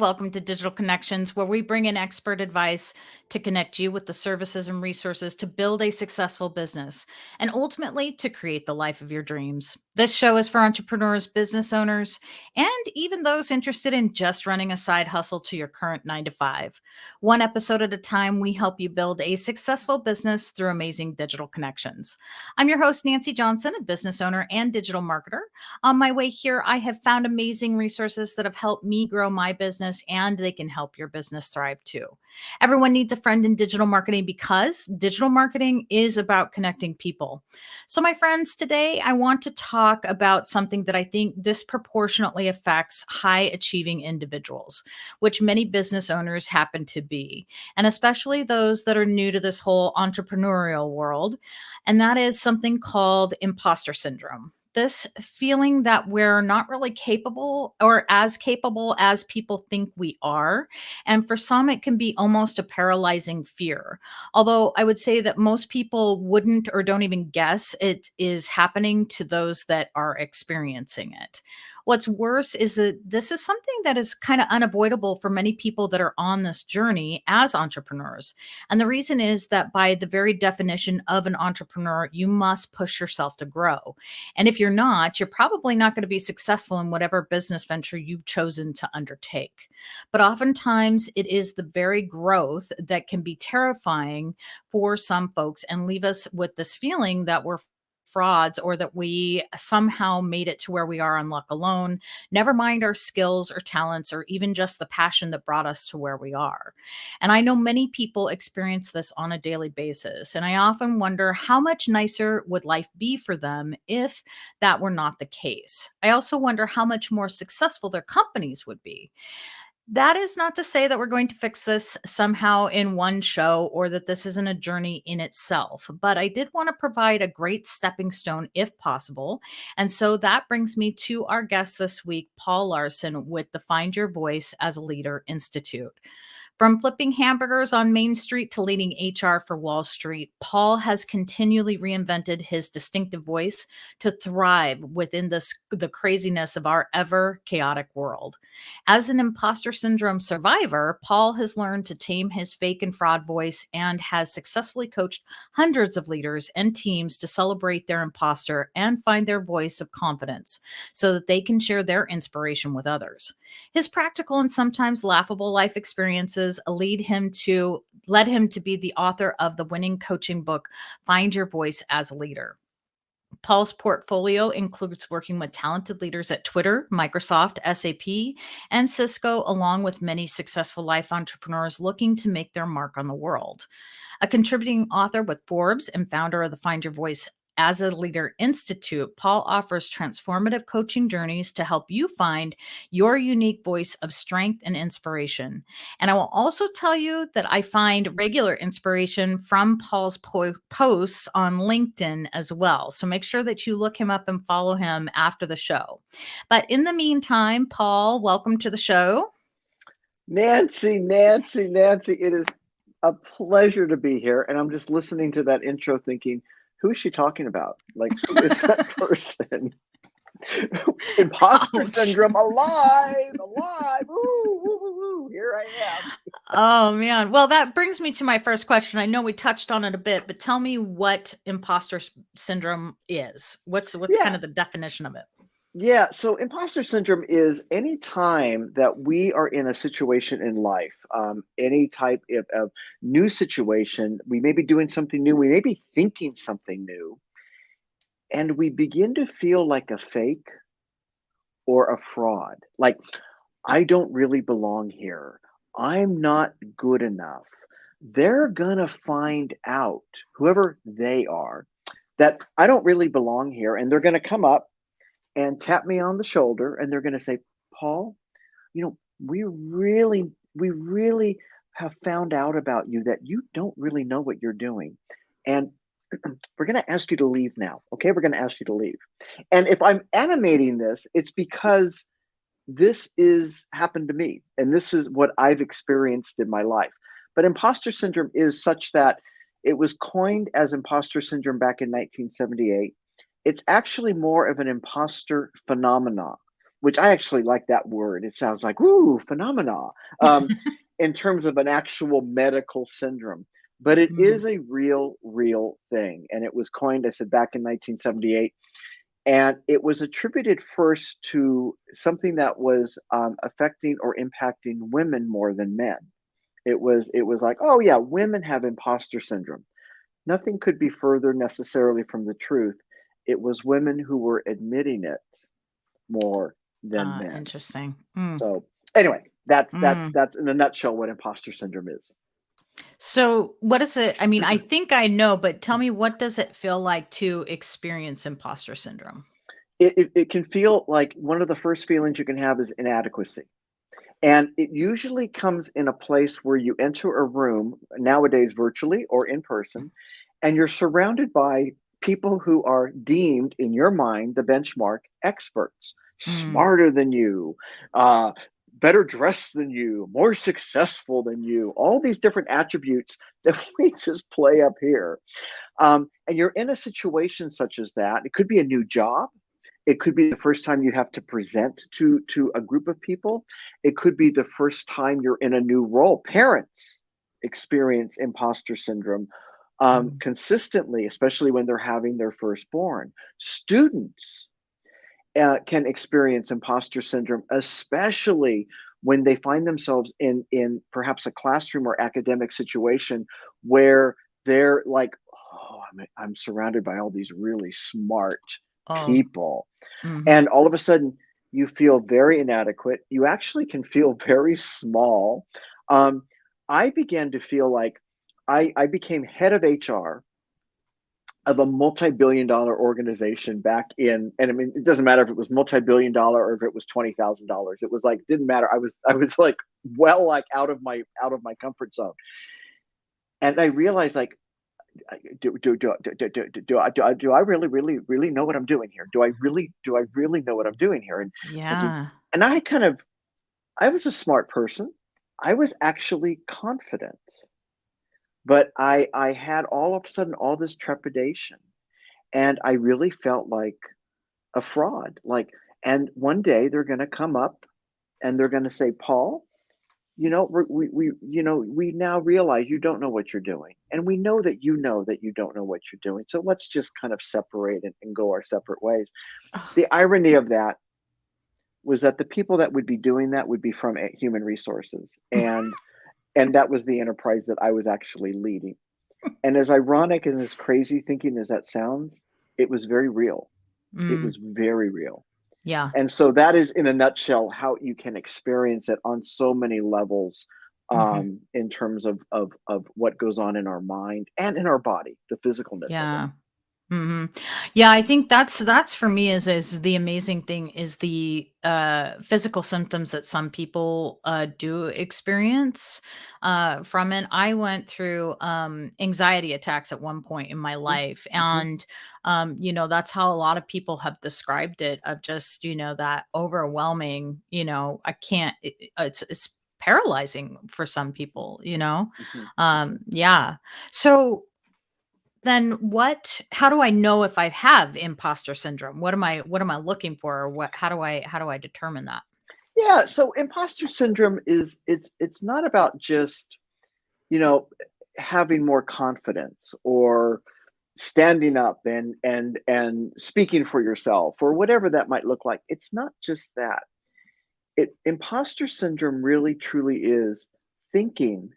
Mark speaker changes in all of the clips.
Speaker 1: welcome to Digital Connections, where we bring in expert advice to connect you with the services and resources to build a successful business and ultimately to create the life of your dreams. This show is for entrepreneurs, business owners, and even those interested in just running a side hustle to your current 9 to 5. One episode at a time, we help you build a successful business through amazing digital connections. I'm your host, Nancy Johnson, a business owner and digital marketer. On my way here, I have found amazing resources that have helped me grow my business, and they can help your business thrive too. Everyone needs a friend in digital marketing because digital marketing is about connecting people. So, my friends, today I want to talk about something that I think disproportionately affects high achieving individuals, which many business owners happen to be, and especially those that are new to this whole entrepreneurial world. And that is something called imposter syndrome. This feeling that we're not really capable or as capable as people think we are. And for some, it can be almost a paralyzing fear. Although I would say that most people wouldn't or don't even guess it is happening to those that are experiencing it. What's worse is that this is something that is kind of unavoidable for many people that are on this journey as entrepreneurs. And the reason is that by the very definition of an entrepreneur, you must push yourself to grow. And if you're not, you're probably not going to be successful in whatever business venture you've chosen to undertake. But oftentimes, it is the very growth that can be terrifying for some folks and leave us with this feeling that we're frauds or that we somehow made it to where we are on luck alone, never mind our skills or talents or even just the passion that brought us to where we are. And I know many people experience this on a daily basis. And I often wonder how much nicer would life be for them if that were not the case. I also wonder how much more successful their companies would be. That is not to say that we're going to fix this somehow in one show or that this isn't a journey in itself, but I did want to provide a great stepping stone if possible. And so that brings me to our guest this week, Paul Larsen with the Find Your Voice as a Leader Institute. From flipping hamburgers on Main Street to leading HR for Wall Street, Paul has continually reinvented his distinctive voice to thrive within the craziness of our ever chaotic world. As an imposter syndrome survivor, Paul has learned to tame his fake and fraud voice and has successfully coached hundreds of leaders and teams to celebrate their imposter and find their voice of confidence so that they can share their inspiration with others. His practical and sometimes laughable life experiences led him to be the author of the winning coaching book, Find Your Voice as a Leader. Paul's portfolio includes working with talented leaders at Twitter, Microsoft, SAP, and Cisco, along with many successful life entrepreneurs looking to make their mark on the world. A contributing author with Forbes and founder of the Find Your Voice as a Leader Institute, Paul offers transformative coaching journeys to help you find your unique voice of strength and inspiration. And I will also tell you that I find regular inspiration from Paul's posts on LinkedIn as well. So make sure that you look him up and follow him after the show. But in the meantime, Paul, welcome to the show.
Speaker 2: Nancy, it is a pleasure to be here. And I'm just listening to that intro thinking, who is she talking about? Like, who is that person? Imposter
Speaker 1: Ouch.
Speaker 2: syndrome, alive, ooh, here I am.
Speaker 1: Oh man. Well, that brings me to my first question. I know we touched on it a bit, but tell me what syndrome is. What's kind
Speaker 2: Yeah,
Speaker 1: of the definition of it?
Speaker 2: yeah. So imposter syndrome is any time that we are in a situation in life, any type of new situation, we may be doing something new, we may be thinking something new, and we begin to feel like a fake or a fraud. Like, I don't really belong here. I'm not good enough. They're going to find out, whoever they are, that I don't really belong here. And they're going to come up and tap me on the shoulder and they're going to say, Paul, we really have found out about you that you don't really know what you're doing. And we're going to ask you to leave now. Okay. We're going to ask you to leave. And if I'm animating this, it's because this is happened to me and this is what I've experienced in my life. But imposter syndrome is such that it was coined as imposter syndrome back in 1978. It's actually more of an imposter phenomena which I actually like that word. It sounds like, "Ooh, phenomena," in terms of an actual medical syndrome. But it
Speaker 1: Mm.
Speaker 2: is a real thing, and it was coined, I said, back in 1978, and it was attributed first to something that was, affecting or impacting women more than men. It was like, "Oh, yeah, women have imposter syndrome." Nothing could be further necessarily from the truth. It was women who were admitting it more than men.
Speaker 1: Interesting. Mm.
Speaker 2: So, anyway, that's that's
Speaker 1: Mm.
Speaker 2: that's in a nutshell what imposter syndrome is.
Speaker 1: So, what is it? I mean, I think I know, but tell me, what does it feel like to experience imposter syndrome?
Speaker 2: It can feel like one of the first feelings you can have is inadequacy. And it usually comes in a place where you enter a room, nowadays virtually or in person, and you're surrounded by people who are deemed, in your mind, the benchmark experts,
Speaker 1: Mm.
Speaker 2: smarter than you, uh, better dressed than you, more successful than you, all these different attributes that we just play up here. And you're in a situation such as that. It could be a new job. It could be the first time you have to present to a group of people. It could be the first time you're in a new role. Parents experience imposter syndrome
Speaker 1: Mm.
Speaker 2: consistently, especially when they're having their firstborn. Students can experience imposter syndrome, especially when they find themselves in perhaps a classroom or academic situation where they're like, "Oh, I'm surrounded by all these really smart
Speaker 1: Oh.
Speaker 2: people,"
Speaker 1: Mhm.
Speaker 2: and all of a sudden you feel very inadequate. You actually can feel very small. Um, I began to feel like I became head of HR of a multi-billion-dollar organization back in, and I mean, it doesn't matter if it was multi-billion-dollar or if it was $20,000. It was like, didn't matter. I was like, well, like out of my comfort zone. And I realized, like, do I really know what I'm doing here? Do I really know what I'm doing here? And
Speaker 1: Yeah.
Speaker 2: and I was a smart person. I was actually confident, but I had all of a sudden all this trepidation, and I really felt like a fraud. Like, and one day they're going to come up and they're going to say, "Paul, we now realize you don't know what you're doing, and we know that you don't know what you're doing. So let's just kind of separate and go our separate ways." The irony of that was that the people that would be doing that would be from human resources, and that was the enterprise that I was actually leading. And as ironic and as crazy thinking as that sounds, it was very real. It
Speaker 1: Mm.
Speaker 2: was very real.
Speaker 1: Yeah.
Speaker 2: And so that is, in a nutshell, how you can experience it on so many levels,
Speaker 1: Mhm.
Speaker 2: in terms of what goes on in our mind and in our body, the physicalness of it.
Speaker 1: Yeah. Mhm. Yeah, I think that's for me is the amazing thing is the, physical symptoms that some people, do experience, from it. I went through, anxiety attacks at one point in my
Speaker 2: Mhm,
Speaker 1: life,
Speaker 2: mhm,
Speaker 1: and, that's how a lot of people have described it of just, that overwhelming, I can't it's paralyzing for some people,
Speaker 2: mhm, mhm.
Speaker 1: Yeah. So then how do I know if I have imposter syndrome? What am I looking for, or how do I determine that?
Speaker 2: Yeah, so imposter syndrome is, it's not about just, you know, having more confidence or standing up and speaking for yourself or whatever that might look like. It's not just that. Imposter syndrome really truly is thinking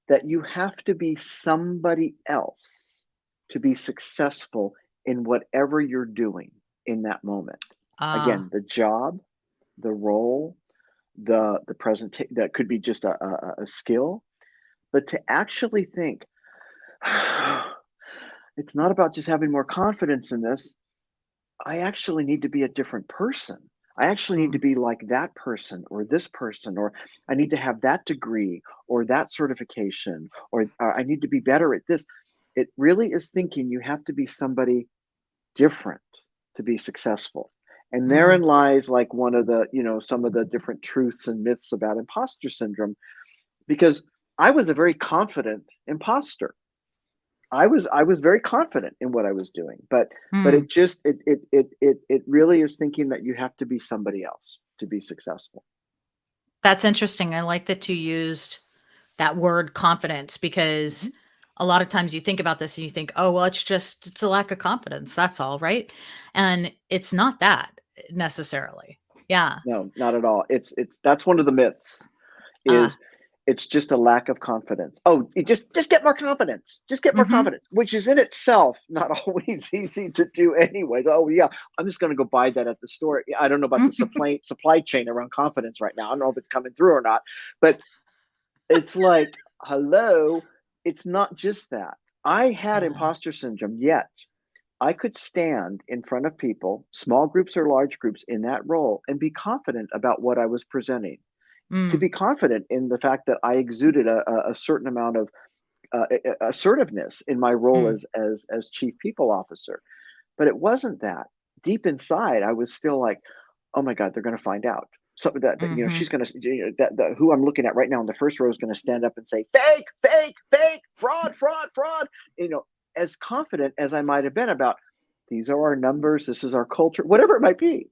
Speaker 2: that you have to be somebody else to be successful in whatever you're doing in that moment. Again,
Speaker 1: Ah,
Speaker 2: the job, the role, the presentation, that could be just a skill, but to actually think, it's not about just having more confidence in this. I actually need to be a different person. I actually need to
Speaker 1: mm,
Speaker 2: be like that person or this person, or I need to have that degree or that certification, or I need to be better at this. It really is thinking you have to be somebody different to be successful. And therein
Speaker 1: mm,
Speaker 2: lies like one of the, some of the different truths and myths about imposter syndrome, because I was a very confident imposter. I was very confident in what I was doing, but
Speaker 1: Mm.
Speaker 2: it really is thinking that you have to be somebody else to be successful.
Speaker 1: That's interesting. I like that you used that word confidence because
Speaker 2: Mhm.
Speaker 1: a lot of times you think about this and you think, "Oh, well, it's a lack of confidence. That's all, right?" And it's not that necessarily. Yeah.
Speaker 2: No, not at all. It's that's one of the myths
Speaker 1: Uh,
Speaker 2: is it's just a lack of confidence. Oh, you just get more confidence. Just get more
Speaker 1: mhm.
Speaker 2: confidence, which is in itself not always easy to do anyway. Oh yeah, I'm just going to go buy that at the store. Yeah, I don't know about the supply chain around confidence right now. I don't know if it's coming through or not, but it's like, hello, it's not just that. I had
Speaker 1: Yeah.
Speaker 2: imposter syndrome, yet I could stand in front of people, small groups or large groups, in that role and be confident about what I was presenting. To
Speaker 1: Mm,
Speaker 2: be confident in the fact that I exuded a certain amount of assertiveness in my role
Speaker 1: mm,
Speaker 2: as chief people officer. But it wasn't that. Deep inside, I was still like, oh my God, they're going to find out. So
Speaker 1: mhm.
Speaker 2: she's going to, who I'm looking at right now in the first row is going to stand up and say, fake, fake, fake, fraud, fraud, fraud. You know, as confident as I might have been about these are our numbers, this is our culture, whatever it might be.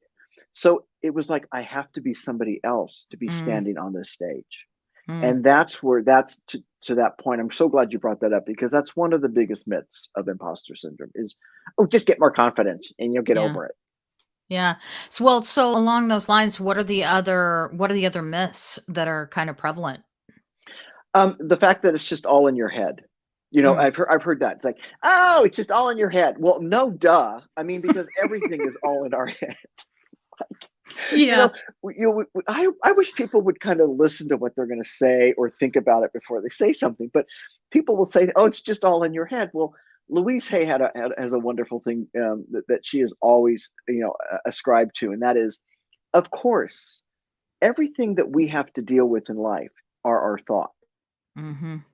Speaker 2: So it was like, I have to be somebody else to be
Speaker 1: Mm,
Speaker 2: standing on this stage.
Speaker 1: mm.
Speaker 2: And that's where that's to that point. I'm so glad you brought that up because that's one of the biggest myths of imposter syndrome is, oh, just get more confidence and you'll get
Speaker 1: Yeah.
Speaker 2: over it.
Speaker 1: Yeah. So along those lines, what are the other myths that are kind of prevalent?
Speaker 2: The fact that it's just all in your head. You know,
Speaker 1: Mm.
Speaker 2: I've heard that. It's like, oh, it's just all in your head. Well, no, duh. I mean, because everything is all in our head. You know,
Speaker 1: Yeah.
Speaker 2: I wish people would kind of listen to what they're going to say or think about it before they say something. But people will say, "Oh, it's just all in your head." Well, Louise Hay has a wonderful thing that she is always ascribed to, and that is, of course, everything that we have to deal with in life are our thoughts.
Speaker 1: Mhm.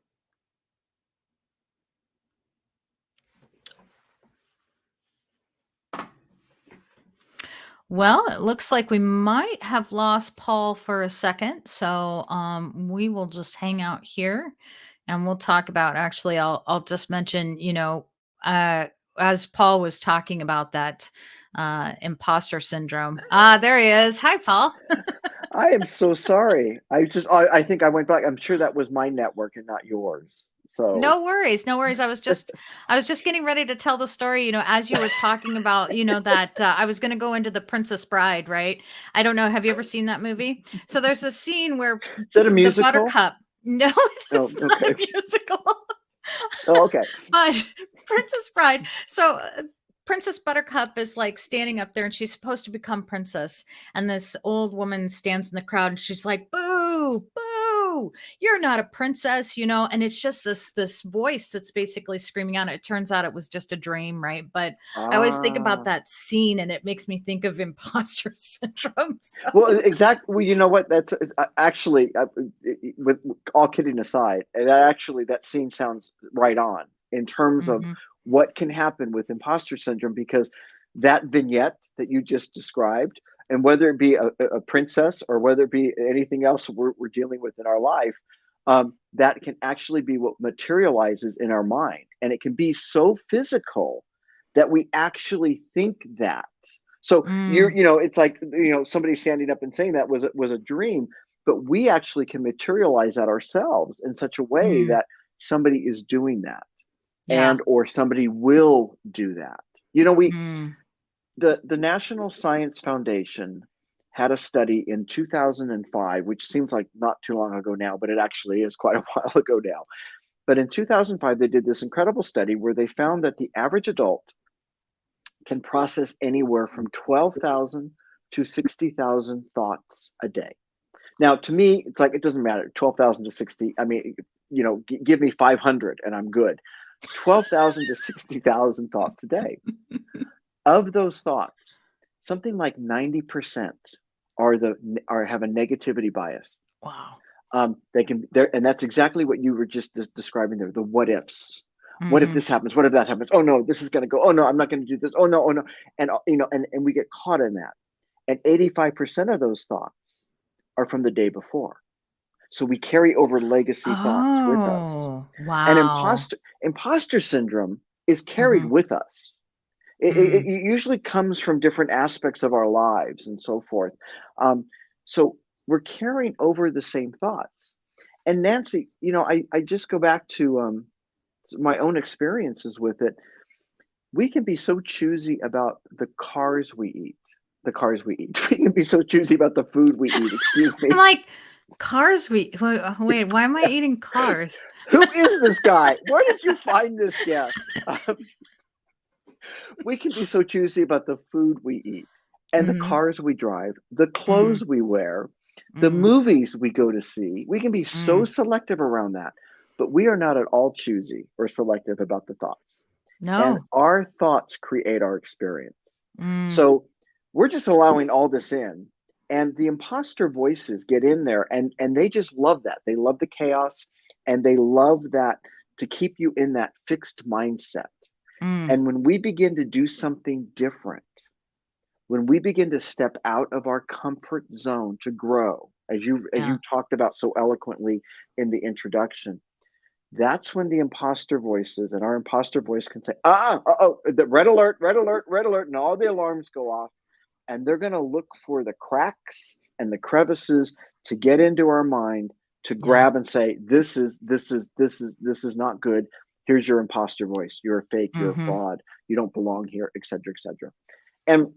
Speaker 1: Well, it looks like we might have lost Paul for a second, so we will just hang out here, and we'll talk about. Actually, I'll just mention, uh, as Paul was talking about that imposter syndrome. Ah, there he is. Hi, Paul.
Speaker 2: I am so sorry. I think I went back. I'm sure that was my network and not yours. So
Speaker 1: No worries, no worries. I was just getting ready to tell the story, as you were talking about, that I was going to go into The Princess Bride, right? I don't know, have you ever seen that movie? So there's a scene where
Speaker 2: is that a
Speaker 1: the
Speaker 2: musical?
Speaker 1: buttercup. No, it
Speaker 2: Oh,
Speaker 1: is not a
Speaker 2: okay.
Speaker 1: musical.
Speaker 2: Oh, okay.
Speaker 1: But Princess Bride. So Princess Buttercup is like standing up there and she's supposed to become princess. And this old woman stands in the crowd and she's like, boo, boo, you're not a princess, and it's just this voice that's basically screaming out. It turns out it was just a dream, right? But I always think about
Speaker 2: Ah.
Speaker 1: that scene and it makes me think of imposter syndrome.
Speaker 2: Well,
Speaker 1: So
Speaker 2: exactly. Well, you know what? That's actually, with all kidding aside, and actually, that scene sounds right on in terms of
Speaker 1: mhm.
Speaker 2: what can happen with imposter syndrome because that vignette that you just described, and whether it be a princess or whether it be anything else we're dealing with in our life, that can actually be what materializes in our mind. And it can be so physical that we actually think that. So
Speaker 1: Mm,
Speaker 2: it's like somebody standing up and saying that was a dream, but we actually can materialize that ourselves in such a way
Speaker 1: mm,
Speaker 2: that somebody is doing that,
Speaker 1: yeah.
Speaker 2: and or somebody will do that. You know, we
Speaker 1: Mm,
Speaker 2: the National Science Foundation had a study in 2005, which seems like not too long ago now, but it actually is quite a while ago now. But in 2005, they did this incredible study where they found that the average adult can process anywhere from 12,000 to 60,000 thoughts a day. Now, to me, it's like it doesn't matter 12,000 to 60. I mean, give me 500 and I'm good. 12,000 to 60,000 thoughts a day. Of those thoughts, something like 90% are have a negativity bias.
Speaker 1: wow.
Speaker 2: They can there, and that's exactly what you were just describing there. The what ifs. What if
Speaker 1: Mhm.
Speaker 2: this happens? What if that happens? Oh no, this is going to go. Oh no, I'm not going to do this. Oh no, oh no, and and we get caught in that. And 85% of those thoughts are from the day before. So we carry over legacy thoughts with us.
Speaker 1: Oh,
Speaker 2: And
Speaker 1: Wow.
Speaker 2: imposter syndrome is carried
Speaker 1: Mm-hmm.
Speaker 2: with us. It
Speaker 1: Mm.
Speaker 2: usually comes from different aspects of our lives and so forth. Um, so we're carrying over the same thoughts. And Nancy, I just go back to my own experiences with it. We can be so choosy about the cars we eat. The cars we eat. We can be so choosy about the food we eat. Excuse
Speaker 1: I'm
Speaker 2: me.
Speaker 1: like, cars wait, why am I eating cars?
Speaker 2: Who is this guy? Where did you find this guest? We can be so choosy about the food we eat and the
Speaker 1: Mhm.
Speaker 2: cars we drive, the
Speaker 1: Mm.
Speaker 2: clothes we wear, the
Speaker 1: Mm.
Speaker 2: movies we go to see. We can be so
Speaker 1: Mm.
Speaker 2: selective around that, but we are not at all choosy or selective about the thoughts. And
Speaker 1: No.
Speaker 2: our thoughts create our experience.
Speaker 1: Mm.
Speaker 2: So we're just allowing all this in. And the imposter voices get in there and they just love that. They love the chaos and they love that to keep you in that fixed mindset.
Speaker 1: Mm.
Speaker 2: And when we begin to do something different, when we begin to step out of our comfort zone to grow, as
Speaker 1: Yeah.
Speaker 2: you talked about so eloquently in the introduction, that's when the imposter voices and our imposter voice can say, oh, the red alert, red alert, red alert, and all the alarms go off. And they're going to look for the cracks and the crevices to get into our mind to
Speaker 1: Yeah.
Speaker 2: grab and say, this is not good. Here's your imposter voice. You're a fake, you're a
Speaker 1: Mhm.
Speaker 2: fraud, you don't belong here, et cetera, et cetera. And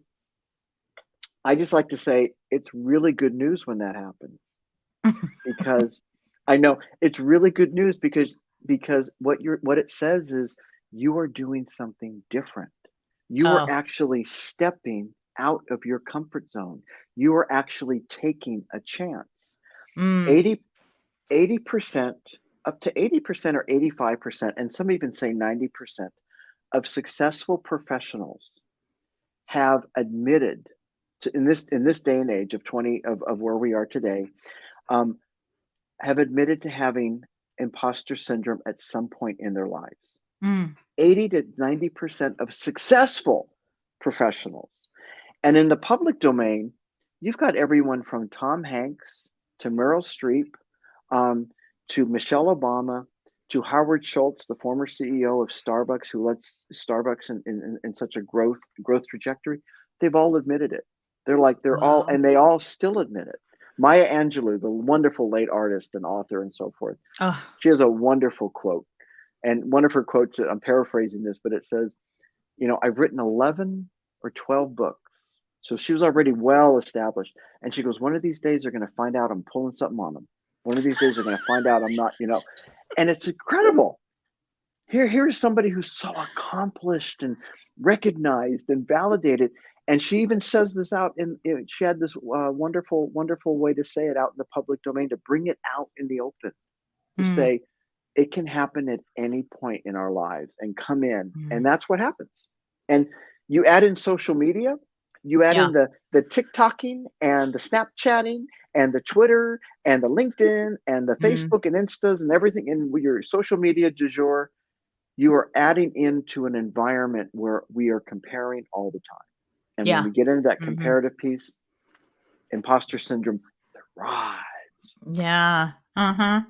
Speaker 2: I just like to say it's really good news when that happens because I know it's really good news because what it says is you are doing something different. You are
Speaker 1: Oh.
Speaker 2: actually stepping out of your comfort zone. You are actually taking a chance.
Speaker 1: Mm.
Speaker 2: 80 80% up to 80% or 85%, and some even say 90% of successful professionals have admitted to, in this day and age of 20 of where we are today, um, have admitted to having imposter syndrome at some point in their lives.
Speaker 1: Mm.
Speaker 2: 80 to 90% of successful professionals. And in the public domain, you've got everyone from Tom Hanks to Meryl Streep, um, to Michelle Obama, to Howard Schultz, the former CEO of Starbucks, who led Starbucks in such a growth trajectory. They've all admitted it.
Speaker 1: Wow.
Speaker 2: And they all still admit it. Maya Angelou, the wonderful late artist and author and so forth,
Speaker 1: Oh.
Speaker 2: she has a wonderful quote. And one of her quotes, I'm paraphrasing this, but it says, I've written 11 or 12 books. So she was already well established. And she goes, one of these days they're going to find out I'm pulling something on them. One of these days they're going to find out I'm not. And it's incredible. Here's somebody who's so accomplished and recognized and validated. And she even says this out she had this wonderful, wonderful way to say it out in the public domain, to bring it out in the open, to
Speaker 1: Mm.
Speaker 2: say, it can happen at any point in our lives and come in. And
Speaker 1: Mm.
Speaker 2: that's what happens. And you add in social media, you add
Speaker 1: Yeah.
Speaker 2: in the TikToking and the Snapchatting and the Twitter and the LinkedIn and the
Speaker 1: Mm.
Speaker 2: Facebook and Instas and everything in your social media du jour, you are adding into an environment where we are comparing all the time. And when
Speaker 1: Yeah.
Speaker 2: we get into that
Speaker 1: Mhm.
Speaker 2: comparative piece, imposter syndrome thrives.
Speaker 1: Yeah. Uh-huh.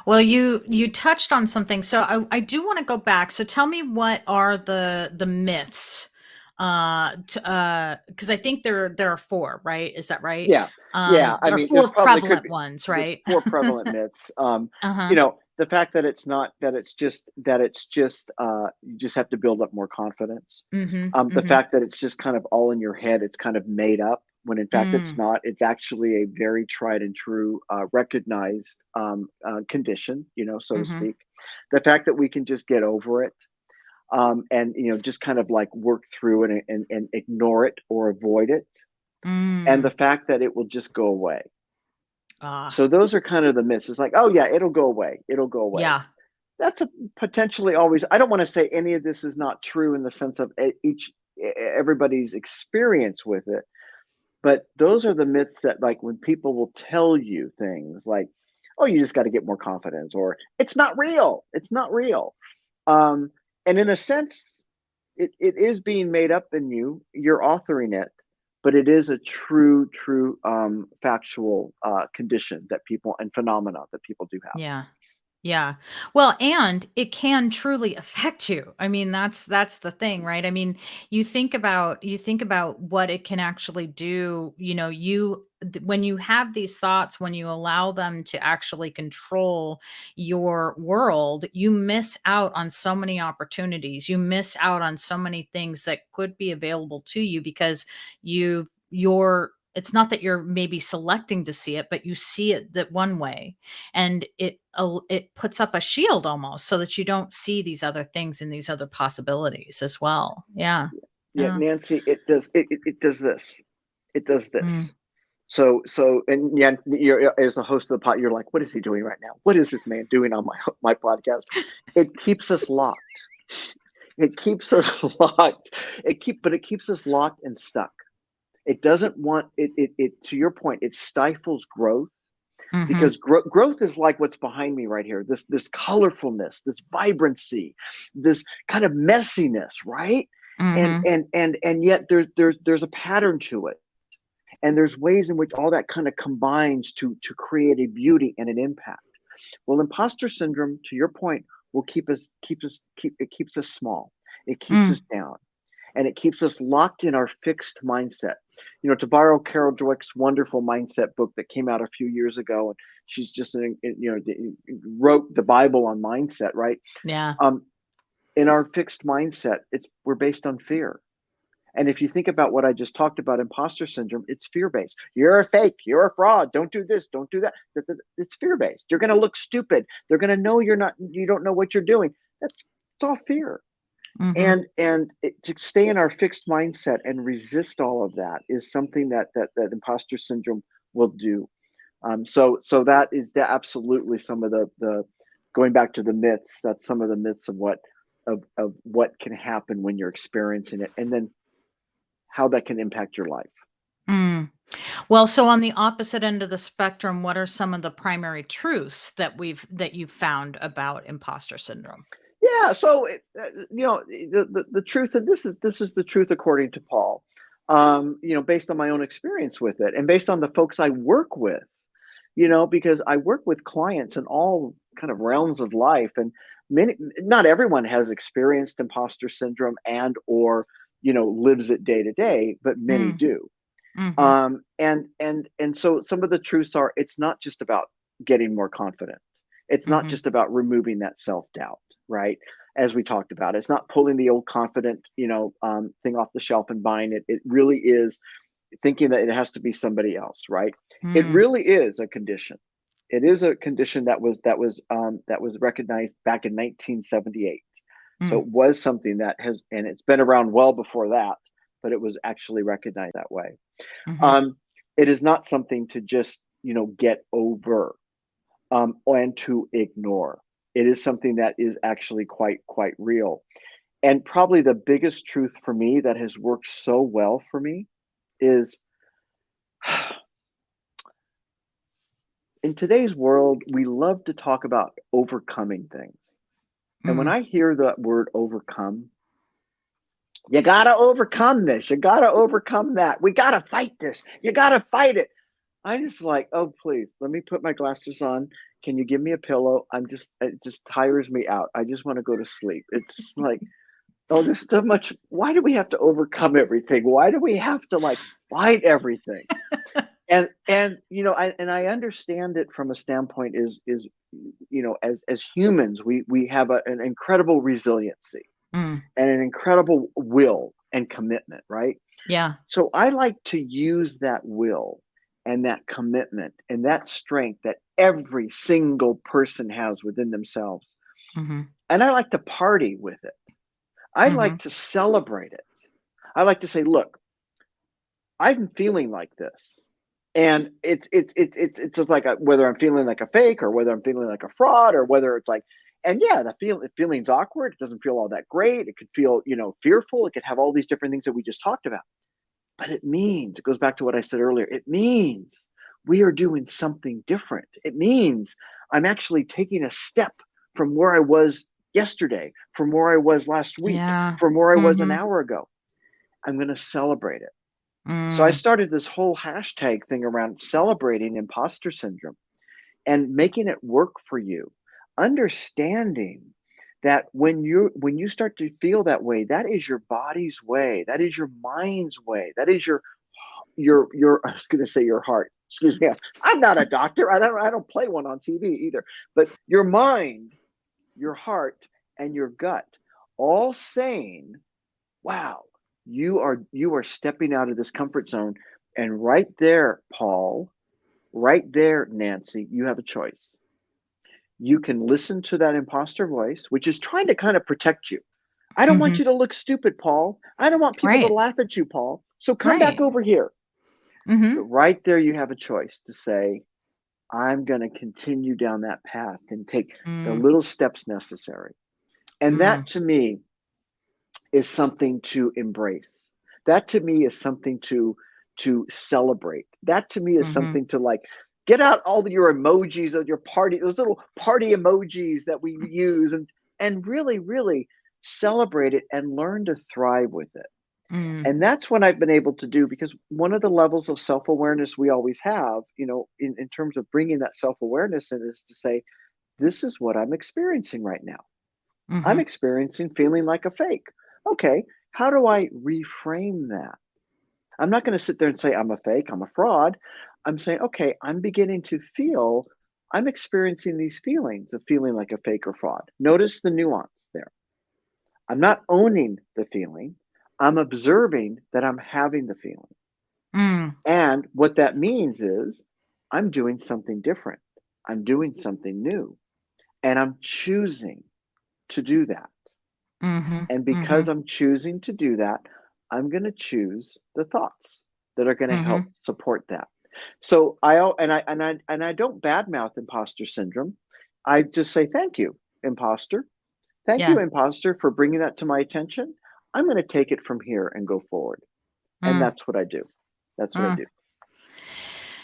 Speaker 1: Well, you touched on something. So I do want to go back. So tell me, what are the myths? Because I think there are four, right? Is that right?
Speaker 2: Yeah, yeah. I
Speaker 1: There are
Speaker 2: mean, there's
Speaker 1: four
Speaker 2: probably could
Speaker 1: prevalent
Speaker 2: be
Speaker 1: ones,
Speaker 2: the
Speaker 1: right?
Speaker 2: more prevalent myths.
Speaker 1: Uh-huh.
Speaker 2: The fact that it's not that it's just you just have to build up more confidence.
Speaker 1: Mm-hmm.
Speaker 2: The
Speaker 1: Mm-hmm.
Speaker 2: fact that it's just kind of all in your head, it's kind of made up when in fact it's
Speaker 1: Mm.
Speaker 2: not. It's actually a very tried and true, recognized condition, so to
Speaker 1: Mm-hmm.
Speaker 2: speak. The fact that we can just get over it, and just kind of like work through it and ignore it or avoid it, and the
Speaker 1: Mm.
Speaker 2: fact that it will just go away.
Speaker 1: Ah.
Speaker 2: So those are kind of the myths. It's like, oh yeah, it'll go away. It'll go away.
Speaker 1: Yeah.
Speaker 2: That's a potentially always. I don't want to say any of this is not true in the sense of everybody's experience with it, but those are the myths that, like, when people will tell you things like, oh, you just got to get more confidence, or it's not real. It's not real. Um, and in a sense, it is being made up in you. You're authoring it, but it is a true factual condition that people and phenomena that people do have.
Speaker 1: Yeah. Yeah. Well, and it can truly affect you. I mean, that's the thing, right? I mean, you think about what it can actually do, when you have these thoughts, when you allow them to actually control your world, you miss out on so many opportunities. You miss out on so many things that could be available to you because you're it's not that you're maybe selecting to see it, but you see it that one way, and it puts up a shield almost so that you don't see these other things and these other possibilities as well. Yeah.
Speaker 2: Yeah,
Speaker 1: Yeah.
Speaker 2: Nancy, it does this. It does
Speaker 1: Mm.
Speaker 2: this. So, and yeah, you're as the host of the pod, you're like, what is he doing right now? What is this man doing on my podcast? It keeps us locked. It keeps us locked. But it keeps us locked and stuck. It doesn't want it. To your point, it stifles growth,
Speaker 1: Mhm.
Speaker 2: because growth is like what's behind me right here. This colorfulness, this vibrancy, this kind of messiness, right? And
Speaker 1: Mhm.
Speaker 2: and and and yet there's a pattern to it, and there's ways in which all that kind of combines to create a beauty and an impact. Well, imposter syndrome, to your point, will keeps us small. It keeps us
Speaker 1: Mm.
Speaker 2: down, and it keeps us locked in our fixed mindset. To borrow Carol Dweck's wonderful mindset book that came out a few years ago, and she's just wrote the Bible on mindset, right?
Speaker 1: Yeah.
Speaker 2: Um, in our fixed mindset, we're based on fear. And if you think about what I just talked about, imposter syndrome, it's fear based. You're a fake. You're a fraud. Don't do this. Don't do that. It's fear based. You're going to look stupid. They're going to know you're not. You don't know what you're doing. It's all fear.
Speaker 1: Mhm.
Speaker 2: And to stay in our fixed mindset and resist all of that is something that imposter syndrome will do. So that is absolutely some of the going back to the myths. That's some of the myths of what can happen when you're experiencing it, and then how that can impact your life.
Speaker 1: Mm. Well, so on the opposite end of the spectrum, what are some of the primary truths that you've found about imposter syndrome?
Speaker 2: Yeah. So the truth, and this is the truth according to Paul. Based on my own experience with it, and based on the folks I work with. Because I work with clients in all kind of realms of life, and not everyone has experienced imposter syndrome and or lives it day to day, but many
Speaker 1: Mm.
Speaker 2: do.
Speaker 1: Mhm.
Speaker 2: And so some of the truths are, it's not just about getting more confident. It's not
Speaker 1: Mhm.
Speaker 2: just about removing that self-doubt, right? As we talked about, it's not pulling the old confident, thing off the shelf and buying it. It really is thinking that it has to be somebody else, right? It
Speaker 1: Mm.
Speaker 2: really is a condition. It is a condition that was recognized back in 1978. So
Speaker 1: Mm.
Speaker 2: it was something that has, and it's been around well before that, but it was actually recognized that way.
Speaker 1: Mhm.
Speaker 2: Um, it is not something to just get over, and to ignore. It is something that is actually quite real. And probably the biggest truth for me that has worked so well for me is, in today's world, we love to talk about overcoming things. And when
Speaker 1: Mm.
Speaker 2: I hear that word overcome, you got to overcome this. You got to overcome that. We got to fight this. You got to fight it. I just like, oh, please, let me put my glasses on. Can you give me a pillow? It just tires me out. I just want to go to sleep. It's like, oh, there's so much. Why do we have to overcome everything? Why do we have to like fight everything? And I understand it from a standpoint is as humans, we have an incredible resiliency
Speaker 1: Mm.
Speaker 2: and an incredible will and commitment, right?
Speaker 1: Yeah.
Speaker 2: So I like to use that will and that commitment and that strength that every single person has within themselves,
Speaker 1: Mhm.
Speaker 2: and I like to party with it. I like
Speaker 1: Mhm.
Speaker 2: to celebrate it. I like to say, look, I'm feeling like this. And it's just like whether I'm feeling like a fake or whether I'm feeling like a fraud or whether it's like, and yeah, the feeling's awkward. It doesn't feel all that great. It could feel, fearful. It could have all these different things that we just talked about. But it goes back to what I said earlier. It means we are doing something different. It means I'm actually taking a step from where I was yesterday, from where I was last week,
Speaker 1: Yeah.
Speaker 2: from where I was an
Speaker 1: Mhm.
Speaker 2: hour ago. I'm going to celebrate it. So I
Speaker 1: Mm.
Speaker 2: started this whole hashtag thing around celebrating imposter syndrome and making it work for you. understanding that when you start to feel that way, that is your body's way, that is your mind's way, that is your I was going to say your heart. Excuse me. I'm not a doctor. I don't play one on TV either. But your mind, your heart, and your gut all saying, "Wow, you are stepping out of this comfort zone." And right there, Paul, right there, Nancy, you have a choice. You can listen to that imposter voice, which is trying to kind of protect you. I don't want
Speaker 1: Mhm.
Speaker 2: you to look stupid, Paul. I don't want people to
Speaker 1: Right.
Speaker 2: laugh at you, Paul. So come back
Speaker 1: Right.
Speaker 2: over here. But
Speaker 1: Mhm.
Speaker 2: right there, you have a choice to say, I'm going to continue down that path and take the
Speaker 1: Mm.
Speaker 2: little steps necessary. And
Speaker 1: Mm.
Speaker 2: that to me is something to embrace. That to me is something to celebrate. That to me is
Speaker 1: Mhm.
Speaker 2: something to like get out all of your emojis of your party, those little party emojis that we use and really, really celebrate it and learn to thrive with it.
Speaker 1: Mm.
Speaker 2: And that's what I've been able to do because one of the levels of self-awareness we always have, in terms of bringing that self-awareness in is to say, this is what I'm experiencing right now. I'm
Speaker 1: Mhm.
Speaker 2: experiencing feeling like a fake. Okay, how do I reframe that? I'm not going to sit there and say I'm a fake, I'm a fraud. I'm saying, okay, I'm beginning to feel, I'm experiencing these feelings of feeling like a fake or fraud. Notice the nuance there. I'm not owning the feeling. I'm observing that I'm having the feeling.
Speaker 1: Mm.
Speaker 2: And what that means is I'm doing something different. I'm doing something new. And I'm choosing to do that.
Speaker 1: Mhm.
Speaker 2: And because
Speaker 1: Mhm.
Speaker 2: I'm choosing to do that, I'm going to choose the thoughts that are going to help
Speaker 1: Mhm.
Speaker 2: support that. So I don't badmouth imposter syndrome. I just say thank you, imposter. Thank you,
Speaker 1: Yeah.
Speaker 2: imposter, for bringing that to my attention. I'm going to take it from here and go forward. And
Speaker 1: Mm.
Speaker 2: that's what I do. That's what I
Speaker 1: Mm.
Speaker 2: do.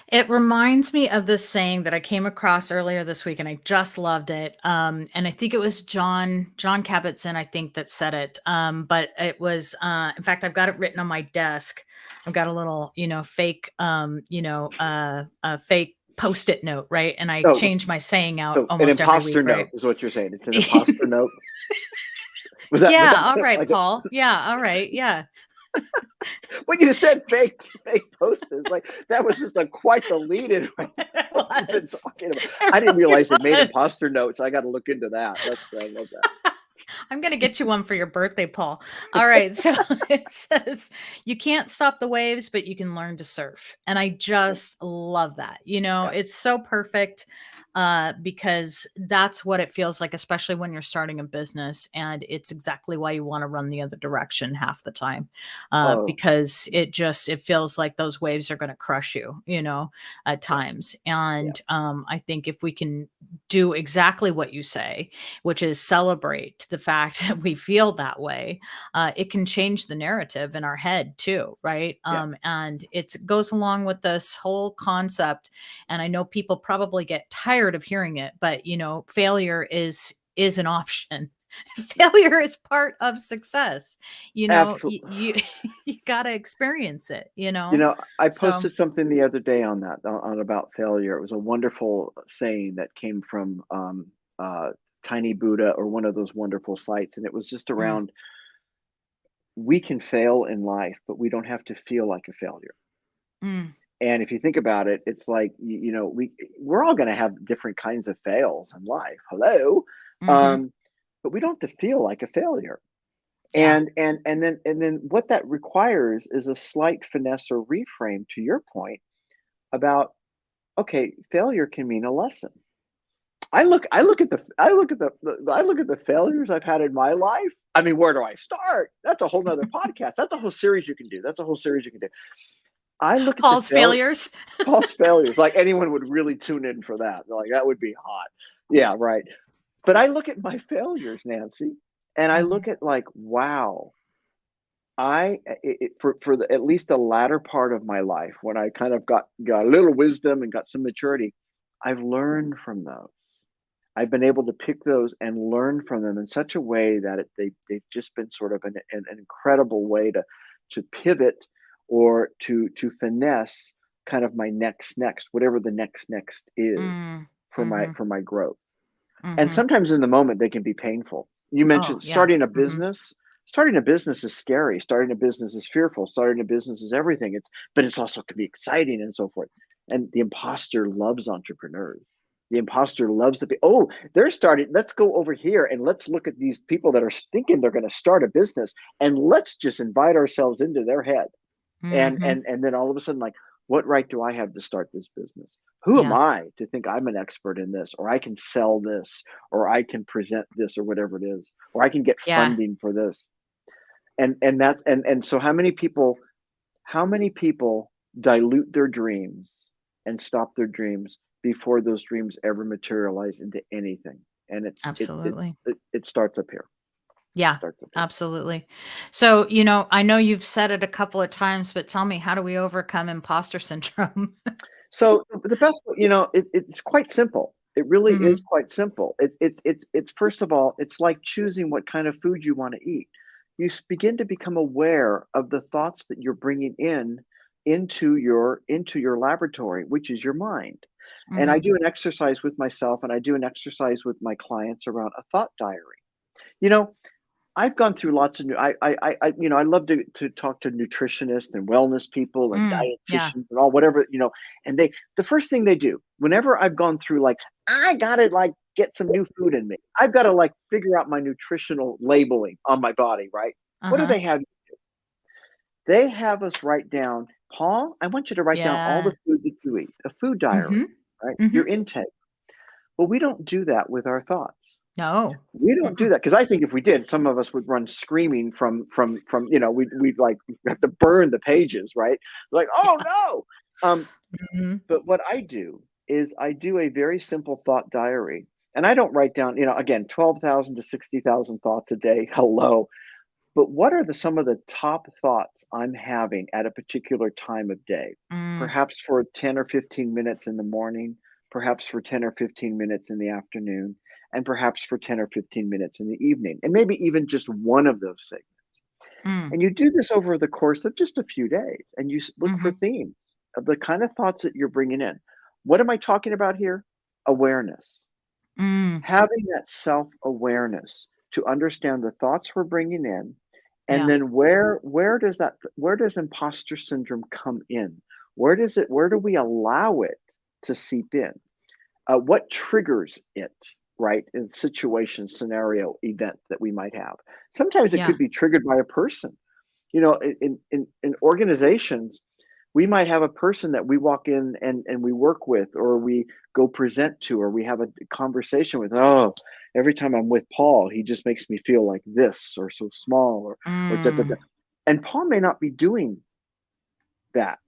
Speaker 1: It reminds me of this saying that I came across earlier this week, and I just loved it. And I think it was John Kabat-Zinn, I think, that said it. But it was, in fact, I've got it written on my desk. I've got a little, fake, a fake Post-it note, right? And I
Speaker 2: Oh,
Speaker 1: change my saying out
Speaker 2: so an
Speaker 1: almost every
Speaker 2: imposter
Speaker 1: week,
Speaker 2: note
Speaker 1: right?
Speaker 2: is what you're saying. It's an imposter note. Was that
Speaker 1: Yeah.
Speaker 2: kind
Speaker 1: All
Speaker 2: of
Speaker 1: right,
Speaker 2: like a
Speaker 1: Paul. Yeah. All right. Yeah.
Speaker 2: when you said fake posters, like that was just quite the lead in right
Speaker 1: It
Speaker 2: what you've been
Speaker 1: was.
Speaker 2: talking about.
Speaker 1: It
Speaker 2: I didn't
Speaker 1: really
Speaker 2: realize they made
Speaker 1: was.
Speaker 2: imposter notes. I got to look into that. That's I love that.
Speaker 1: I'm gonna get you one for your birthday, Paul. All right, so it says, "You can't stop the waves, but you can learn to surf." And I
Speaker 2: Yeah,
Speaker 1: just love that.
Speaker 2: yeah.
Speaker 1: It's so perfect, because that's what it feels like, especially when you're starting a business, and it's exactly why you wanna run the other direction half the time,
Speaker 2: Oh,
Speaker 1: because it feels like those waves are gonna crush you, at
Speaker 2: yeah,
Speaker 1: times.
Speaker 2: yeah.
Speaker 1: And, I think if we can do exactly what you say, which is celebrate the fact that we feel that way, it can change the narrative in our head too, right?
Speaker 2: Yeah.
Speaker 1: And it goes along with this whole concept. And I know people probably get tired of hearing it, but failure is an option. Failure is part of success.
Speaker 2: Absolutely.
Speaker 1: You you got to experience it.
Speaker 2: I
Speaker 1: So
Speaker 2: posted something the other day on that on about failure. It was a wonderful saying that came from Tiny Buddha or one of those wonderful sites, and it was just
Speaker 1: mm,
Speaker 2: around we can fail in life, but we don't have to feel like a failure.
Speaker 1: mm,
Speaker 2: And if you think about it, it's like we're all going to have different kinds of fails in life. Hello,
Speaker 1: mm-hmm,
Speaker 2: um, but we don't have to feel like a failure.
Speaker 1: yeah,
Speaker 2: And then what that requires is a slight finesse or reframe to your point about okay, failure can mean a lesson. I look at the failures I've had in my life. I mean, where do I start? That's a whole nother podcast. That's a whole series you can do. That's a whole series you can do. I look at the
Speaker 1: Paul's failures.
Speaker 2: false failures. Like anyone would really tune in for that. They're like that would be hot. Yeah, right. But I look at my failures, Nancy, and I
Speaker 1: Mhm,
Speaker 2: look at like, wow, for at least the latter part of my life when I kind of got a little wisdom and got some maturity, I've learned from those. I've been able to pick those and learn from them in such a way that they've just been sort of an incredible way to pivot or to finesse kind of my next whatever the next is
Speaker 1: mm,
Speaker 2: for my
Speaker 1: mhm,
Speaker 2: for my growth. And
Speaker 1: Mhm.
Speaker 2: sometimes in the moment they can be painful. You
Speaker 1: Oh,
Speaker 2: mentioned
Speaker 1: yeah.
Speaker 2: starting a
Speaker 1: Mhm.
Speaker 2: business. Starting a business is scary. Starting a business is fearful. Starting a business is everything. But it's also can be exciting and so forth. And the imposter loves entrepreneurs. The imposter loves to be, oh, they're starting. Let's go over here and let's look at these people that are thinking they're going to start a business, and let's just invite ourselves into their head. And
Speaker 1: Mhm.
Speaker 2: and and then all of a sudden, like, what right do I have to start this business? Who am
Speaker 1: Yeah.
Speaker 2: I to think I'm an expert in this, or I can sell this, or I can present this, or whatever it is, or I can get
Speaker 1: Yeah.
Speaker 2: funding for this? And so how many people dilute their dreams and stop their dreams before those dreams ever materialize into anything? And
Speaker 1: Absolutely.
Speaker 2: it starts up here.
Speaker 1: Yeah.
Speaker 2: Starts up here.
Speaker 1: Absolutely. So, I know you've said it a couple of times, but tell me, how do we overcome imposter syndrome?
Speaker 2: So the best, it's quite simple. It really is
Speaker 1: Mhm.
Speaker 2: quite simple. It's first of all, it's like choosing what kind of food you want to eat. Begin to become aware of the thoughts that you're bringing into your laboratory, which is your mind. And I
Speaker 1: Mhm.
Speaker 2: do an exercise with myself, and I do an exercise with my clients around a thought diary. You know, I've gone through lots of new I love to talk to nutritionists and wellness people and
Speaker 1: Yeah.
Speaker 2: dietitians and all whatever, and the first thing they do whenever I've gone through, like, I gotta, like, get some new food in me. I've gotta, like, figure out my nutritional labeling on my body, right? What do
Speaker 1: Uh-huh.
Speaker 2: they have? They have us write down, Paul, I want you to write down all
Speaker 1: Yeah.
Speaker 2: the food that you eat, a food diary,
Speaker 1: Mhm.
Speaker 2: right? Your
Speaker 1: Mhm.
Speaker 2: intake. Well, we don't do that with our thoughts.
Speaker 1: No.
Speaker 2: We don't do
Speaker 1: Mm-mm.
Speaker 2: that because I think if we did, some of us would run screaming from we'd like have to burn the pages, right? Like, oh
Speaker 1: Yeah.
Speaker 2: no.
Speaker 1: Mhm.
Speaker 2: But what I do is I do a very simple thought diary, and I don't write down, again, 12,000 to 60,000 thoughts a day. Hello. But what are some of the top thoughts I'm having at a particular time of day?
Speaker 1: Mm.
Speaker 2: Perhaps for 10 or 15 minutes in the morning, perhaps for 10 or 15 minutes in the afternoon, and perhaps for 10 or 15 minutes in the evening, and maybe even just one of those things.
Speaker 1: Mm.
Speaker 2: And you do this over the course of just a few days, and you look for
Speaker 1: Mhm.
Speaker 2: themes of the kind of thoughts that you're bringing in. What am I talking about here? Awareness.
Speaker 1: Mm.
Speaker 2: Having that self-awareness to understand the thoughts we're bringing in, and
Speaker 1: Yeah.
Speaker 2: then where does imposter syndrome come in? Where do we allow it to seep in? What triggers it, right? In situation, scenario, event that we might have. Sometimes it
Speaker 1: Yeah.
Speaker 2: could be triggered by a person. In organizations, we might have a person that we walk in and we work with, or we go present to, or we have a conversation with. Oh, every time I'm with Paul, he just makes me feel like this, or so small, or da, da, da.
Speaker 1: Mm.
Speaker 2: And Paul may not be doing that.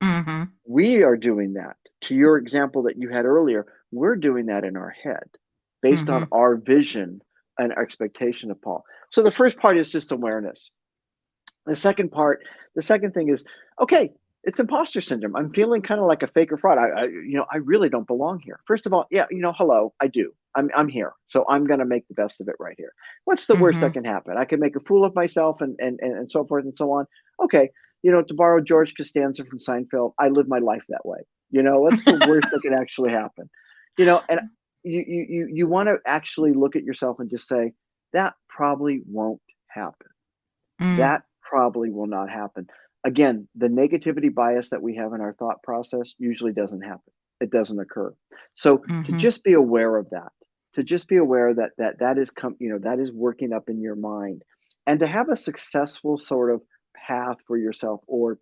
Speaker 1: Mhm.
Speaker 2: We are doing that. To your example that you had earlier, we're doing that in our head based on
Speaker 1: Mhm.
Speaker 2: our vision and expectation of Paul. So the first part is just awareness. The second part, the second thing is, okay, it's imposter syndrome. I'm feeling kind of like a fake or fraud. I really don't belong here. First of all, yeah, hello, I do. I'm here, so I'm going to make the best of it right here. What's the worst that
Speaker 1: Mhm.
Speaker 2: can happen? I can make a fool of myself, and so forth and so on. Okay, to borrow George Costanza from Seinfeld, I live my life that way. What's the worst that can actually happen? And you want to actually look at yourself and just say that probably won't happen.
Speaker 1: Mm.
Speaker 2: That probably will not happen. Again, the negativity bias that we have in our thought process usually doesn't happen. It doesn't occur. So to
Speaker 1: Mhm.
Speaker 2: just be aware of that, to just be aware that is working up in your mind, and to have a successful sort of path for yourself, or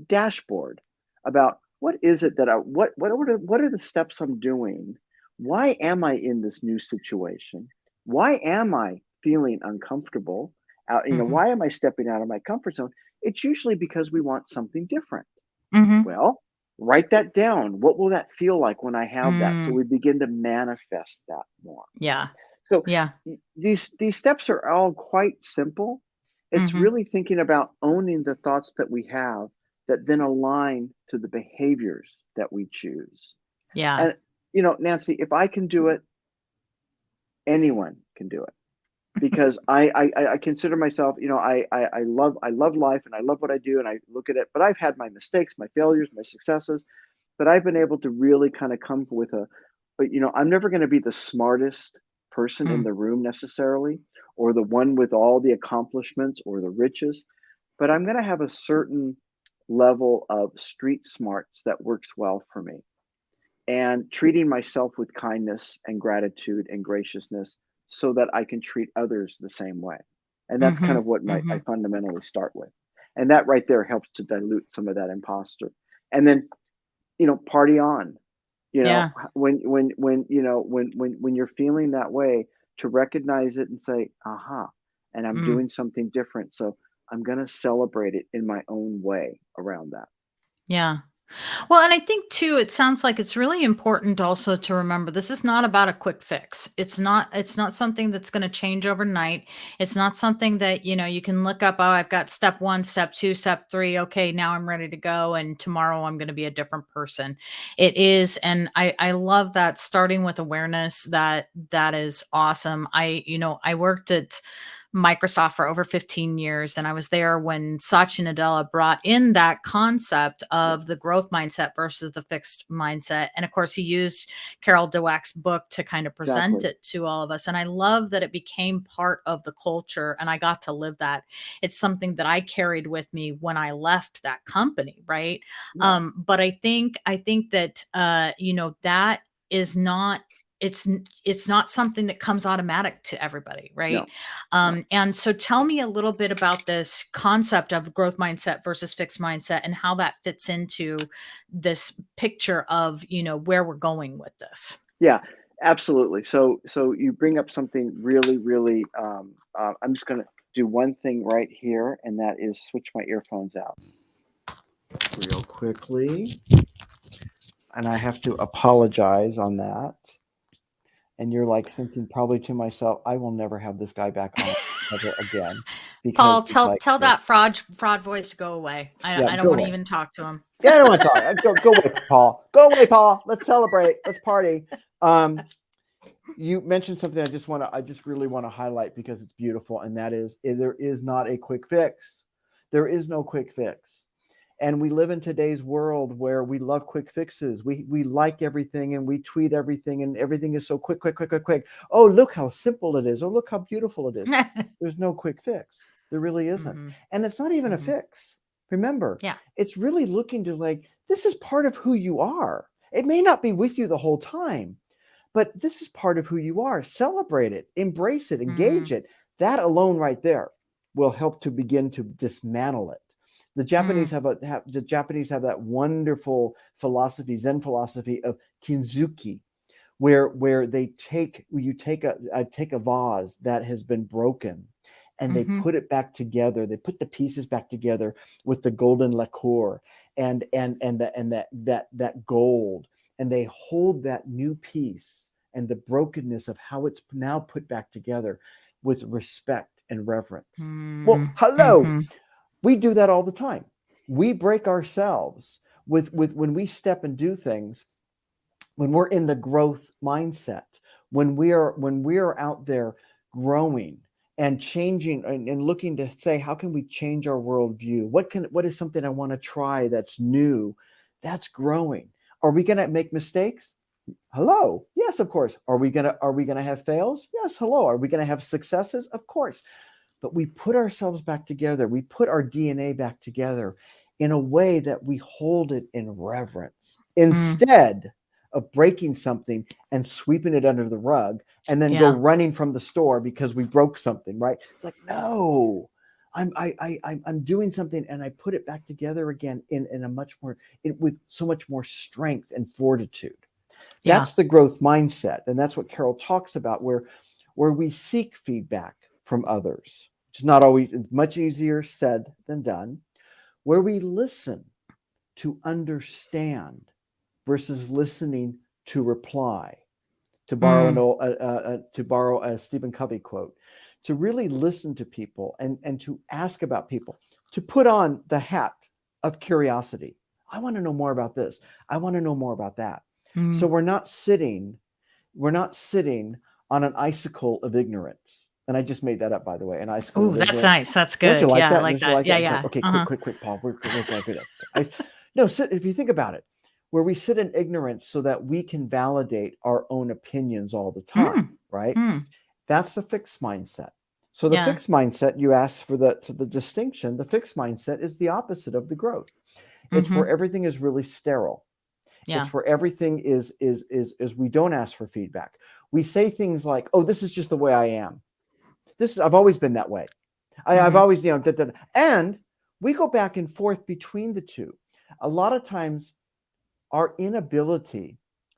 Speaker 2: dashboard about what is it that what are the steps I'm doing? Why am I in this new situation? Why am I feeling uncomfortable?
Speaker 1: Mhm.
Speaker 2: Why am I stepping out of my comfort zone? It's usually because we want something different.
Speaker 1: Mhm.
Speaker 2: Well, write that down. What will that feel like when I have that? So
Speaker 1: Mm.
Speaker 2: we begin to manifest that more.
Speaker 1: Yeah.
Speaker 2: So
Speaker 1: Yeah.
Speaker 2: these steps are all quite simple. It's
Speaker 1: Mhm.
Speaker 2: really thinking about owning the thoughts that we have that then align to the behaviors that we choose.
Speaker 1: Yeah.
Speaker 2: And Nancy, if I can do it, anyone can do it, because I consider myself, I love life, and I love what I do, and I look at it. But I've had my mistakes, my failures, my successes, but I've been able to really kind of come with but I'm never going to be the smartest person in
Speaker 1: Mm,
Speaker 2: the room necessarily, or the one with all the accomplishments or the richest, but I'm going to have a certain level of street smarts that works well for me, and treating myself with kindness and gratitude and graciousness so that I can treat others the same way. And that's kind
Speaker 1: mhm,
Speaker 2: of what I
Speaker 1: mhm.
Speaker 2: fundamentally start with. And that right there helps to dilute some of that imposter. And then, party on.
Speaker 1: Yeah.
Speaker 2: When you're feeling that way, to recognize it and say, aha, and I'm
Speaker 1: Mm,
Speaker 2: doing something different. So I'm going to celebrate it in my own way around that.
Speaker 1: yeah. Well, and I think too, it sounds like it's really important also to remember this is not about a quick fix. It's not something that's going to change overnight. It's not something that, you can look up, oh, I've got step 1, step 2, step 3. Okay, now I'm ready to go and tomorrow I'm going to be a different person. It is, and I love that, starting with awareness. That is awesome. I worked at Microsoft for over 15 years. And I was there when Satya Nadella brought in that concept
Speaker 2: Yep,
Speaker 1: of the growth mindset versus the fixed mindset. And of course, he used Carol Dweck's book to kind of present
Speaker 2: exactly.
Speaker 1: it to all of us. And I love that it became part of the culture and I got to live that. It's something that I carried with me when I left that company, right?
Speaker 2: Yeah,
Speaker 1: But I think that that is not it's not something that comes automatic to everybody, right?
Speaker 2: no, no.
Speaker 1: And so tell me a little bit about this concept of growth mindset versus fixed mindset and how that fits into this picture of, where we're going with this.
Speaker 2: Yeah, absolutely. So you bring up something really, really. I'm just gonna do one thing right here, and that is switch my earphones out real quickly. And I have to apologize on that. And you're like thinking probably to myself, I will never have this guy back on ever again because
Speaker 1: Paul,
Speaker 2: he's
Speaker 1: tell
Speaker 2: like
Speaker 1: tell
Speaker 2: this.
Speaker 1: that fraud voice to go away.
Speaker 2: Yeah,
Speaker 1: I don't
Speaker 2: go
Speaker 1: want to
Speaker 2: away.
Speaker 1: even talk to him.
Speaker 2: Yeah, I don't want to talk. Go away, Paul. Go away, Paul. Let's celebrate. Let's party. Um, you mentioned something I just really want to highlight because it's beautiful, and that is there is not a quick fix. There is no quick fix. And we live in today's world where we love quick fixes. We like everything and we tweet everything and everything is so quick, quick, quick, quick, quick. Oh, look how simple it is. Oh, look how beautiful it is. There's no quick fix. There really isn't.
Speaker 1: Hmm.
Speaker 2: And it's not even a
Speaker 1: Hmm.
Speaker 2: fix. Remember,
Speaker 1: Yeah.
Speaker 2: it's really looking to like, this is part of who you are. It may not be with you the whole time, but this is part of who you are. Celebrate it, embrace it, engage
Speaker 1: Hmm.
Speaker 2: it. That alone right there will help to begin to dismantle it.
Speaker 1: Hmm.
Speaker 2: The Japanese have that wonderful philosophy, Zen philosophy of kinzuki, where you take a vase that has been broken and they
Speaker 1: Hmm.
Speaker 2: put it back together. They put the pieces back together with the golden lacquer and that gold, and they hold that new piece and the brokenness of how it's now put back together with respect and reverence.
Speaker 1: Hmm.
Speaker 2: Well, hello,
Speaker 1: Hmm.
Speaker 2: we do that all the time. We break ourselves with when we step and do things, when we're in the growth mindset, when we are out there growing and changing and looking to say, how can we change our worldview? What is something I want to try that's new? That's growing. Are we going to make mistakes? Hello. Yes, of course. Are we gonna have fails? Yes, hello. Are we gonna have successes? Of course. But we put ourselves back together. We put our DNA back together in a way that we hold it in reverence
Speaker 1: Hmm.
Speaker 2: instead of breaking something and sweeping it under the rug and then go
Speaker 1: Yeah.
Speaker 2: running from the store because we broke something, right? It's like, no, I'm doing something and I put it back together again in a much more with so much more strength and fortitude.
Speaker 1: Yeah.
Speaker 2: That's the growth mindset. And that's what Carol talks about, where we seek feedback from others. It's not always, it's much easier said than done, where we listen to understand versus listening to reply. To borrow
Speaker 1: Mm.
Speaker 2: a Stephen Covey quote, to really listen to people and to ask about people, to put on the hat of curiosity. I want to know more about this. I want to know more about that. So
Speaker 1: Mm.
Speaker 2: we're not sitting on an icicle of ignorance. And I just made that up, by the way, an icicle
Speaker 1: Oh,
Speaker 2: of
Speaker 1: that's
Speaker 2: ignorance.
Speaker 1: nice. That's
Speaker 2: Don't you
Speaker 1: good.
Speaker 2: like
Speaker 1: Yeah, I
Speaker 2: that?
Speaker 1: like
Speaker 2: Don't you
Speaker 1: that.
Speaker 2: like that?
Speaker 1: Yeah,
Speaker 2: It's like,
Speaker 1: yeah.
Speaker 2: okay, quick,
Speaker 1: Uh-huh.
Speaker 2: quick, quick, Paul. We're good. No, if you think about it,
Speaker 3: where we sit in ignorance so that we can validate our own opinions all the time,
Speaker 1: Mm,
Speaker 3: right?
Speaker 1: mm,
Speaker 3: That's the fixed mindset. So the
Speaker 1: yeah.
Speaker 3: fixed mindset, you asked for the distinction, the fixed mindset is the opposite of the growth. It's where
Speaker 1: Mm-hmm.
Speaker 3: everything is really sterile.
Speaker 1: Yeah.
Speaker 3: It's where everything is we don't ask for feedback. We say things like, "Oh, this is just the way I am. I've always been that way. I've
Speaker 1: Mm-hmm.
Speaker 3: always, and we go back and forth between the two. A lot of times, our inability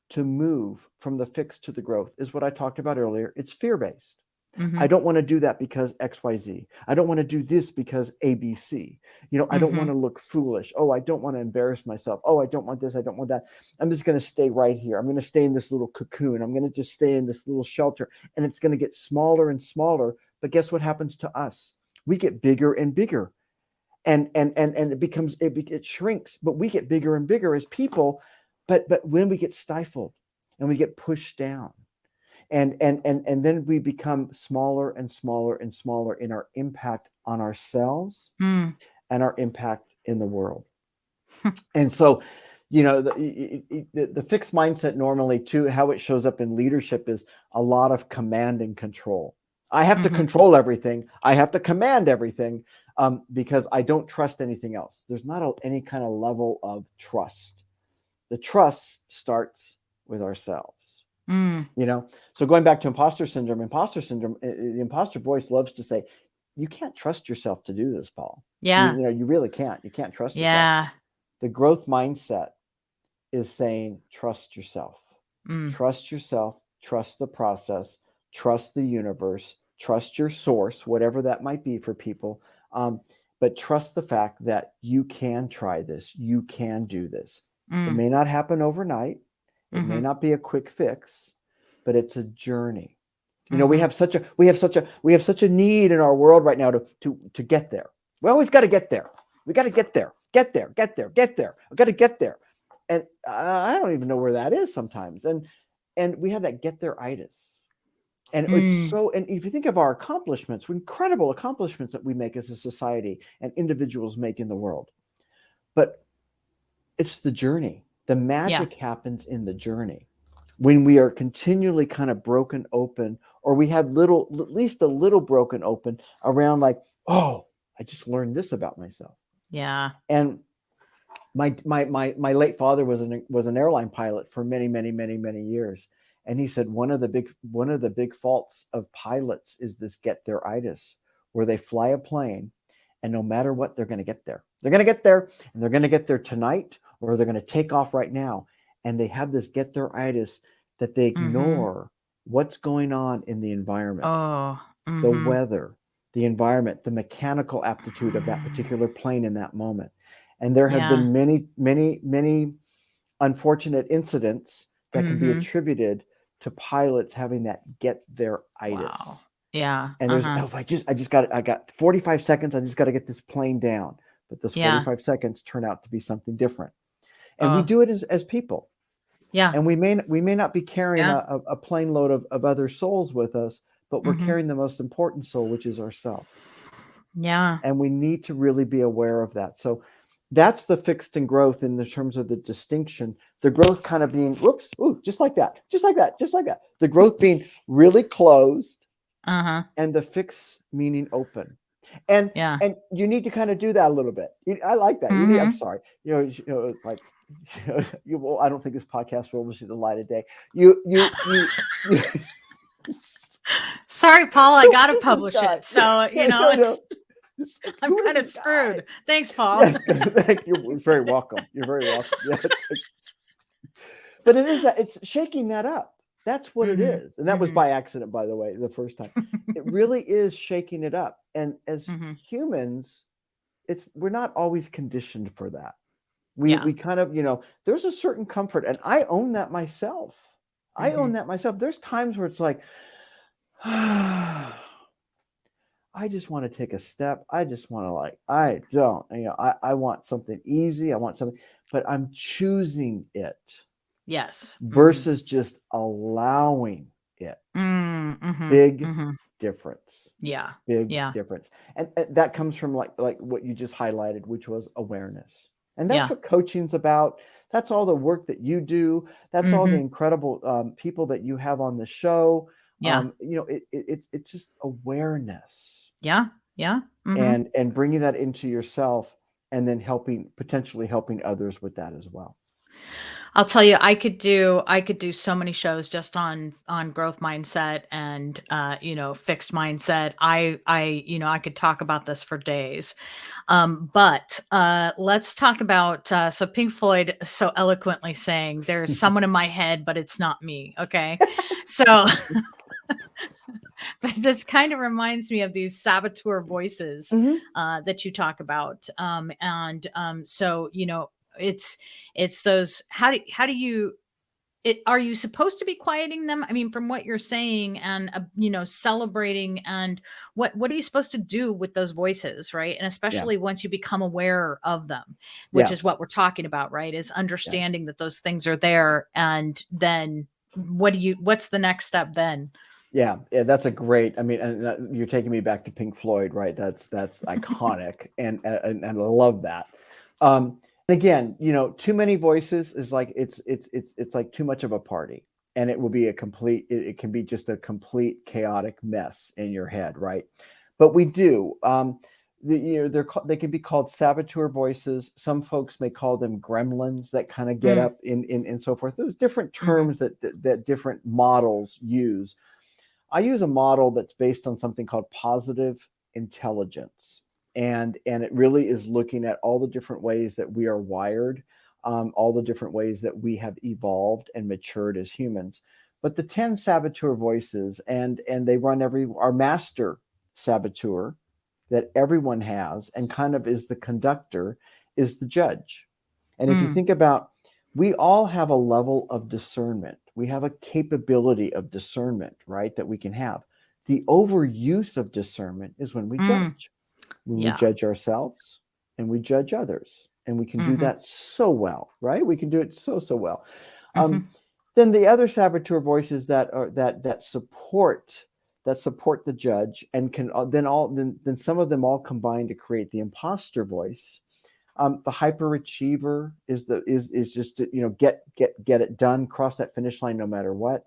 Speaker 3: to move from the fixed to the growth is what I talked about earlier. It's fear-based.
Speaker 1: Mm-hmm.
Speaker 3: I don't want to do that because XYZ. I don't want to do this because ABC. I don't
Speaker 1: Mm-hmm.
Speaker 3: want to look foolish. Oh, I don't want to embarrass myself. Oh, I don't want this. I don't want that. I'm just going to stay right here. I'm going to stay in this little cocoon. I'm going to just stay in this little shelter. And it's going to get smaller and smaller. But guess what happens to us? We get bigger and bigger. And it shrinks, but we get bigger and bigger as people. But when we get stifled and we get pushed down, and then we become smaller and smaller and smaller in our impact on ourselves
Speaker 1: Mm.
Speaker 3: and our impact in the world. And so, the fixed mindset normally too, how it shows up in leadership is a lot of command and control. I have to
Speaker 1: Mm-hmm.
Speaker 3: control everything. I have to command everything, because I don't trust anything else. There's not any kind of level of trust. The trust starts with ourselves.
Speaker 1: Mm.
Speaker 3: So going back to imposter syndrome, the imposter voice loves to say, you can't trust yourself to do this, Paul.
Speaker 1: Yeah.
Speaker 3: You really can't. You can't trust yourself.
Speaker 1: Yeah.
Speaker 3: The growth mindset is saying, trust yourself.
Speaker 1: Mm.
Speaker 3: Trust yourself, trust the process, trust the universe, trust your source, whatever that might be for people. But trust the fact that you can try this. You can do this. It
Speaker 1: Mm.
Speaker 3: may not happen overnight. It may
Speaker 1: Mm-hmm.
Speaker 3: not be a quick fix, but it's a journey. We
Speaker 1: Mm-hmm.
Speaker 3: have such a need in our world right now to get there. We always got to get there. We got to get there. Get there. Get there. Get there. I got to get there. And I don't even know where that is sometimes. And we have that get there itis. And
Speaker 1: Mm.
Speaker 3: and if you think of our accomplishments, incredible accomplishments that we make as a society and individuals make in the world. But it's the journey. The
Speaker 1: Yeah.
Speaker 3: magic happens in the journey. When we are continually kind of broken open, or we have at least a little broken open around like, oh, I just learned this about myself.
Speaker 1: Yeah.
Speaker 3: And my late father was an airline pilot for many, many, many, many years. And he said one of the big faults of pilots is this get there itis, where they fly a plane and no matter what, they're going to get there. They're going to get there, and they're going to get there tonight, or they're going to take off right now. And they have this get there itis that they
Speaker 1: Mm-hmm.
Speaker 3: ignore what's going on in the environment,
Speaker 1: Oh.
Speaker 3: the
Speaker 1: Mm-hmm.
Speaker 3: weather, the environment, the mechanical aptitude of that particular plane in that moment. And there have
Speaker 1: Yeah.
Speaker 3: been many, many, many unfortunate incidents that can be
Speaker 1: Mm-hmm.
Speaker 3: attributed to pilots having that get their
Speaker 1: Wow.
Speaker 3: itis.
Speaker 1: Yeah.
Speaker 3: And there's,
Speaker 1: Uh-huh.
Speaker 3: oh, I got 45 seconds. I just got to get this plane down. But those
Speaker 1: Yeah.
Speaker 3: 45 seconds turn out to be something different. And we
Speaker 1: Oh.
Speaker 3: do it as people.
Speaker 1: Yeah.
Speaker 3: And we may not be carrying
Speaker 1: Yeah.
Speaker 3: a plane load of other souls with us, but we're
Speaker 1: Mm-hmm.
Speaker 3: carrying the most important soul, which is ourself.
Speaker 1: Yeah.
Speaker 3: And we need to really be aware of that. So that's the fixed and growth in the terms of the distinction. The growth kind of being, whoops, ooh, just like that, just like that, just like that. The growth being really closed,
Speaker 1: Uh-huh.
Speaker 3: and the fix meaning open. And
Speaker 1: Yeah.
Speaker 3: you need to kind of do that a little bit. I like that. I'm
Speaker 1: Mm-hmm.
Speaker 3: sorry. It's like, well, I don't think this podcast will see the light of day. You
Speaker 1: Sorry, Paul, I gotta
Speaker 3: Who's this
Speaker 1: publish
Speaker 3: guy?
Speaker 1: it. So,
Speaker 3: No.
Speaker 1: it's
Speaker 3: Like,
Speaker 1: I'm
Speaker 3: who is
Speaker 1: kind of
Speaker 3: this guy?
Speaker 1: screwed. Thanks, Paul.
Speaker 3: Yes, thank you. You're very welcome. You're very welcome. Yeah, but it is that it's shaking that up. That's what it
Speaker 1: Mm-hmm.
Speaker 3: is. And that was
Speaker 1: Mm-hmm.
Speaker 3: by accident, by the way, the first time. It really is shaking it up. And as
Speaker 1: Mm-hmm.
Speaker 3: humans, we're not always conditioned for that.
Speaker 1: Yeah.
Speaker 3: We kind of, there's a certain comfort, and I own that myself.
Speaker 1: Mm-hmm.
Speaker 3: There's times where it's like, I just want to take a step. I just want to I want something easy. I want something, but I'm choosing it
Speaker 1: Yes.
Speaker 3: versus just allowing it.
Speaker 1: Mm-hmm.
Speaker 3: Big
Speaker 1: Mm-hmm.
Speaker 3: difference.
Speaker 1: Yeah.
Speaker 3: Big
Speaker 1: Yeah.
Speaker 3: difference. And that comes from like what you just highlighted, which was awareness. And that's
Speaker 1: Yeah.
Speaker 3: what coaching's about. That's all the work that you do. That's all the incredible people that you have on the show.
Speaker 1: Yeah.
Speaker 3: It's just awareness.
Speaker 1: Yeah. Yeah.
Speaker 3: And bringing that into yourself, and then potentially helping others with that as well.
Speaker 1: I'll tell you, I could do so many shows just on growth mindset and fixed mindset. I could talk about this for days. But let's talk about so Pink Floyd so eloquently saying there's someone in my head, but it's not me. Okay. So but this kind of reminds me of these saboteur voices that you talk about. So it's those, how do you are you supposed to be quieting them? I mean, from what you're saying and celebrating, and what are you supposed to do with those voices, right? And especially once you become aware of them, which is what we're talking about, right? Is understanding that those things are there, and then what's the next step then?
Speaker 3: Yeah, that's a great. I mean, and you're taking me back to Pink Floyd, right? That's iconic, and I love that. Again, too many voices is like it's like too much of a party, and it will be it can be just a complete chaotic mess in your head, right? But we do. They can be called saboteur voices. Some folks may call them gremlins that kind of get up in so forth. There's different terms that different models use. I use a model that's based on something called positive intelligence. And it really is looking at all the different ways that we are wired, all the different ways that we have evolved and matured as humans. But the 10 saboteur voices, and they run our master saboteur that everyone has, and kind of is the conductor, is the judge. And if you think about, we all have a level of discernment. We have a capability of discernment, right, that we can have. The overuse of discernment is when we judge. When we judge ourselves and we judge others. And we can do that so well, right? We can do it so well. Then the other saboteur voices that support the judge, and can then some of them all combine to create the imposter voice. The hyperachiever is just get it done, cross that finish line no matter what.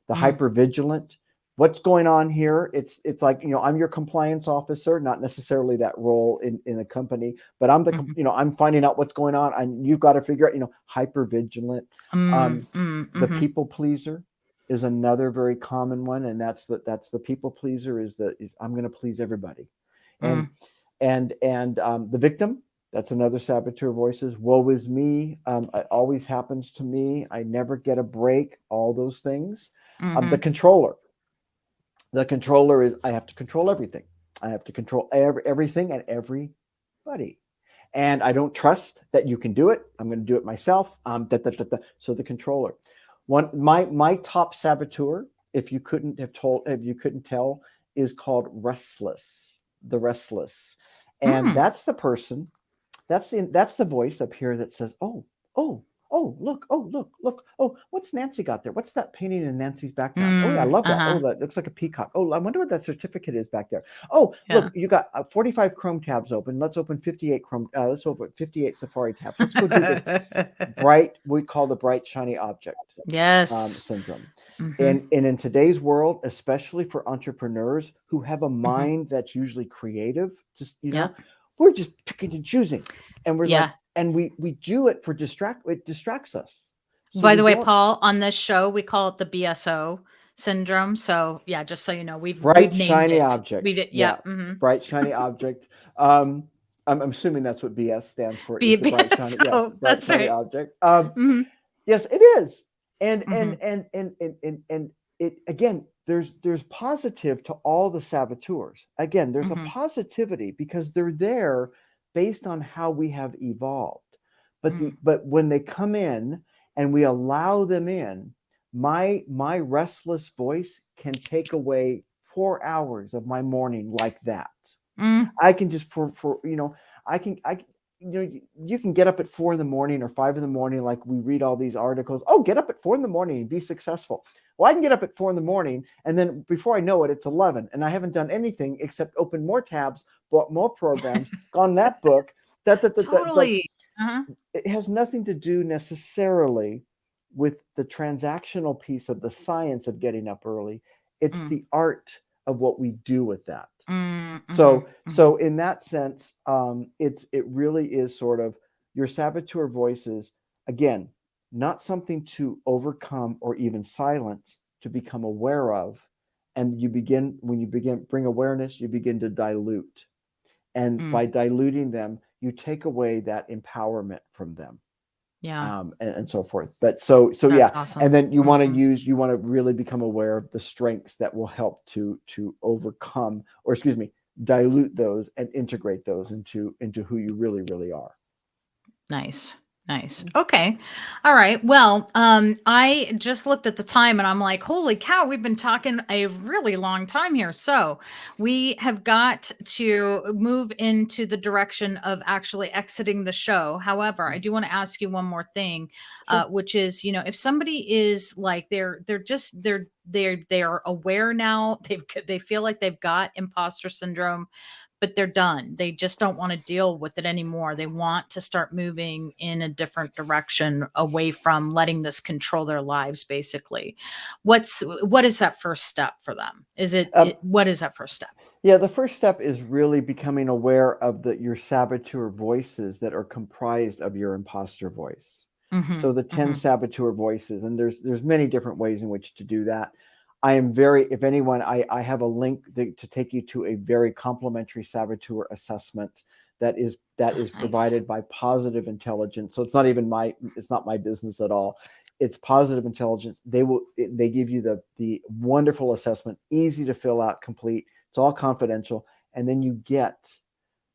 Speaker 3: The hypervigilant, what's going on here? It's like, I'm your compliance officer, not necessarily that role in the company, but I'm the I'm finding out what's going on. You've got to figure out, hypervigilant. The people pleaser is another very common one, and that's the people pleaser is I'm going to please everybody, and the victim. That's another saboteur voices. Woe is me. It always happens to me. I never get a break. All those things. The controller. The controller is, I have to control everything. I have to control everything and everybody. And I don't trust that you can do it. I'm going to do it myself. So the controller. My top saboteur, if you couldn't tell, is called restless. The restless. And that's the person. That's the voice up here that says, oh, look, what's Nancy got there? What's that painting in Nancy's background? Oh, yeah, I love that. Oh, that looks like a peacock. Oh, I wonder what that certificate is back there. Oh, look, you got 45 Chrome tabs open. Let's open 58 let's open 58 Safari tabs. Let's go do this. We call the bright, shiny object syndrome. And in today's world, especially for entrepreneurs who have a mind that's usually creative, just, we're just picking and choosing, and we're like, and we do it for it distracts us.
Speaker 1: So by the way, Paul, on this show, we call it the BSO syndrome. So yeah, just so you know, we've named
Speaker 3: shiny
Speaker 1: it.
Speaker 3: Object. Bright shiny object. I'm assuming that's what BS stands for. Is the bright shiny, bright shiny object. Yes, it is. And it again, there's positive to all the saboteurs. Again, there's a positivity because they're there based on how we have evolved. But when they come in and we allow them in, my restless voice can take away 4 hours of my morning like that. I can just you can get up at 4 a.m. or 5 a.m, like we read all these articles. Oh, get up at 4 a.m. and be successful. Well, I can get up at 4 a.m, and then before I know it, it's 11, and I haven't done anything except open more tabs, bought more programs, gone that book.
Speaker 1: Totally. Uh-huh.
Speaker 3: it has nothing to do necessarily with the transactional piece of the science of getting up early. It's
Speaker 1: Mm.
Speaker 3: the art of what we do with that.
Speaker 1: Mm,
Speaker 3: So,
Speaker 1: mhm.
Speaker 3: in that sense, it really is sort of your saboteur voices, again, not something to overcome or even silence, to become aware of. And when you begin bring awareness, you begin to dilute. And
Speaker 1: Mm.
Speaker 3: by diluting them, you take away that empowerment from them.
Speaker 1: Yeah,
Speaker 3: And so forth. But so
Speaker 1: that's
Speaker 3: yeah, and
Speaker 1: awesome.
Speaker 3: then you want
Speaker 1: Mhm.
Speaker 3: to really become aware of the strengths that will help to overcome, or excuse me, dilute those and integrate those into who you really are.
Speaker 1: Nice. Nice. Okay. All right. Well, I just looked at the time and I'm like, holy cow, we've been talking a really long time here. So we have got to move into the direction of actually exiting the show. However, I do want to ask you one more thing,
Speaker 3: Sure.
Speaker 1: which is, if somebody is like they're aware now, they feel like they've got imposter syndrome, but they're done. They just don't want to deal with it anymore. They want to start moving in a different direction away from letting this control their lives, basically. What is that first step for them?
Speaker 3: Um,
Speaker 1: What is that first step?
Speaker 3: Yeah, the first step is really becoming aware of your saboteur voices that are comprised of your imposter voice.
Speaker 1: Mm-hmm.
Speaker 3: So the 10
Speaker 1: Mm-hmm.
Speaker 3: saboteur voices, and there's many different ways in which to do that. If anyone, I have a link to take you to a very complimentary saboteur assessment that is
Speaker 1: Nice.
Speaker 3: provided by Positive Intelligence. So it's not my business at all. It's Positive Intelligence. They give you the wonderful assessment, easy to fill out, complete. It's all confidential. And then you get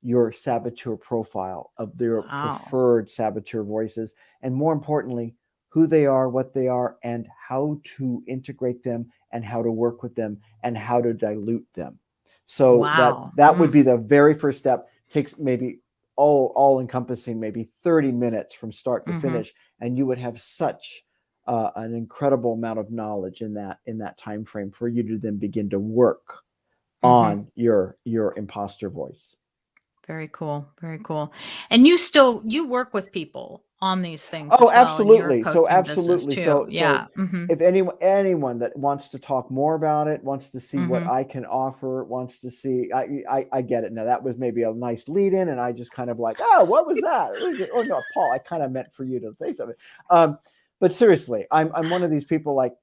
Speaker 3: your saboteur profile of their
Speaker 1: Wow.
Speaker 3: preferred saboteur voices. And more importantly, who they are, what they are, and how to integrate them, and how to work with them, and how to dilute them. So
Speaker 1: Wow.
Speaker 3: that would be the very first step. Takes maybe all encompassing, maybe 30 minutes from start to
Speaker 1: Mm-hmm.
Speaker 3: finish. And you would have such an incredible amount of knowledge in that time frame for you to then begin to work
Speaker 1: Mm-hmm.
Speaker 3: on your imposter voice.
Speaker 1: Very cool. Very cool. And you work with people on these things
Speaker 3: Oh,
Speaker 1: as well in your
Speaker 3: absolutely. So
Speaker 1: coaching business
Speaker 3: absolutely.
Speaker 1: too.
Speaker 3: So
Speaker 1: Yeah. Mm-hmm.
Speaker 3: if anyone that wants to talk more about it, wants to see what
Speaker 1: Mm-hmm.
Speaker 3: I can offer, wants to see, I get it. Now that was maybe a nice lead in, and I just kind of like, oh, what was that? Oh no, Paul, I kind of meant for you to say something. But seriously, I'm one of these people, like,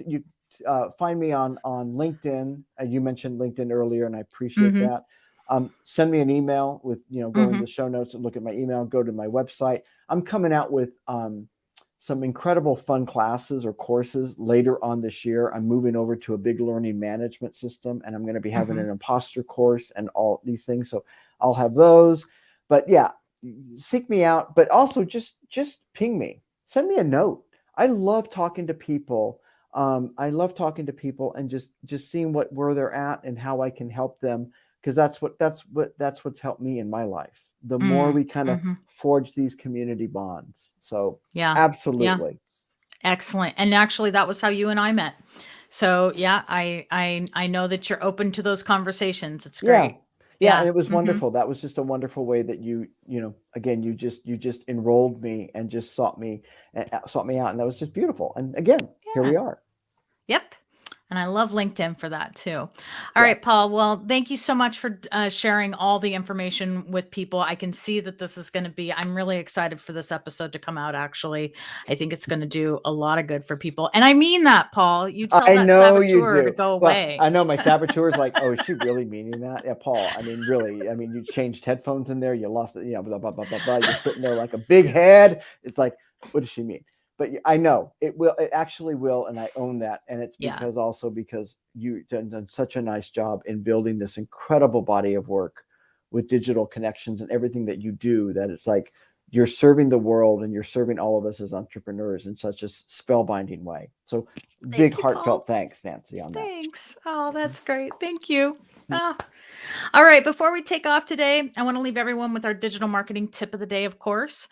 Speaker 3: you find me on LinkedIn. You mentioned LinkedIn earlier, and I appreciate
Speaker 1: Mm-hmm.
Speaker 3: that. Send me an email with, go into
Speaker 1: Mm-hmm.
Speaker 3: the show notes and look at my email, go to my website. I'm coming out with some incredible fun classes or courses later on this year. I'm moving over to a big learning management system, and I'm going to be having
Speaker 1: Mm-hmm.
Speaker 3: an imposter course and all these things. So I'll have those. But yeah, seek me out, but also just ping me. Send me a note. I love talking to people. I love talking to people and just seeing where they're at and how I can help them, because that's what's helped me in my life. The more we kind of
Speaker 1: Mm-hmm.
Speaker 3: forge these community bonds. So
Speaker 1: Yeah. Yeah.
Speaker 3: absolutely.
Speaker 1: Excellent. And actually that was how you and I met. So yeah, I know that you're open to those conversations. It's
Speaker 3: Yeah.
Speaker 1: great.
Speaker 3: Yeah, and
Speaker 1: Yeah.
Speaker 3: it was
Speaker 1: Mm-hmm.
Speaker 3: wonderful. That was just a wonderful way that again, you just enrolled me and just sought me out, and that was just beautiful. And again, here
Speaker 1: Yeah.
Speaker 3: we are.
Speaker 1: Yep. And I love LinkedIn for that too. All
Speaker 3: Yeah.
Speaker 1: right, Paul. Well, thank you so much for sharing all the information with people. I can see that this is going to be, I'm really excited for this episode to come out, actually. I think it's going to do a lot of good for people. And I mean that, Paul. You tell
Speaker 3: I
Speaker 1: that
Speaker 3: know you
Speaker 1: saboteur to
Speaker 3: do.
Speaker 1: go
Speaker 3: Well,
Speaker 1: away.
Speaker 3: I know my saboteur is like, oh, is she really meaning that? Yeah, Paul. I mean, really. I mean, you changed headphones in there. You lost it. Blah blah blah blah blah. You're sitting there like a big head. It's like, what does she mean? But I know it will. It actually will, and I own that. And it's
Speaker 1: Yeah.
Speaker 3: because you've done such a nice job in building this incredible body of work with digital connections and everything that you do. That it's like you're serving the world and you're serving all of us as entrepreneurs in such a spellbinding way. So big
Speaker 1: Thank you, Paul.
Speaker 3: heartfelt thanks, Nancy, on that.
Speaker 1: Thanks. Oh, that's great. Thank you. Ah. All right. Before we take off today, I want to leave everyone with our digital marketing tip of the day, of course.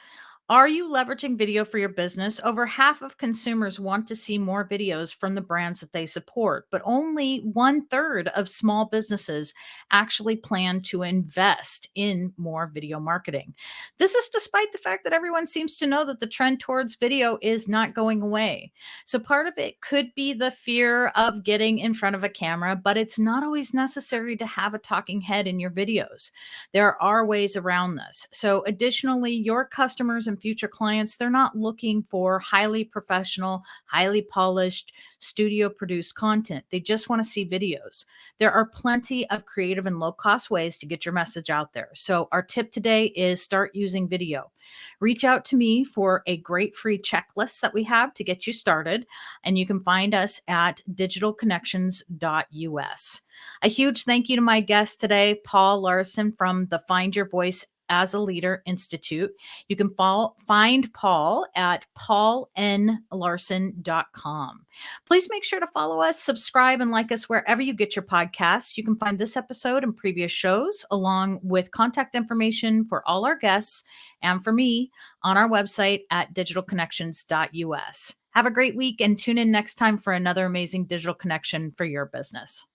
Speaker 1: Are you leveraging video for your business? Over half of consumers want to see more videos from the brands that they support, but only 1/3 of small businesses actually plan to invest in more video marketing. This is despite the fact that everyone seems to know that the trend towards video is not going away. So part of it could be the fear of getting in front of a camera, but it's not always necessary to have a talking head in your videos. There are ways around this. So, additionally, your customers and future clients, they're not looking for highly professional, highly polished, studio produced content. They just want to see videos. There are plenty of creative and low cost ways to get your message out there. So, our tip today is start using video. Reach out to me for a great free checklist that we have to get you started. And you can find us at digitalconnections.us. A huge thank you to my guest today, Paul Larsen from the Find Your Voice as a Leader Institute. You can find Paul at paullnlarsen.com. Please make sure to follow us, subscribe, and like us wherever you get your podcasts. You can find this episode and previous shows, along with contact information for all our guests and for me, on our website at digitalconnections.us. Have a great week and tune in next time for another amazing digital connection for your business.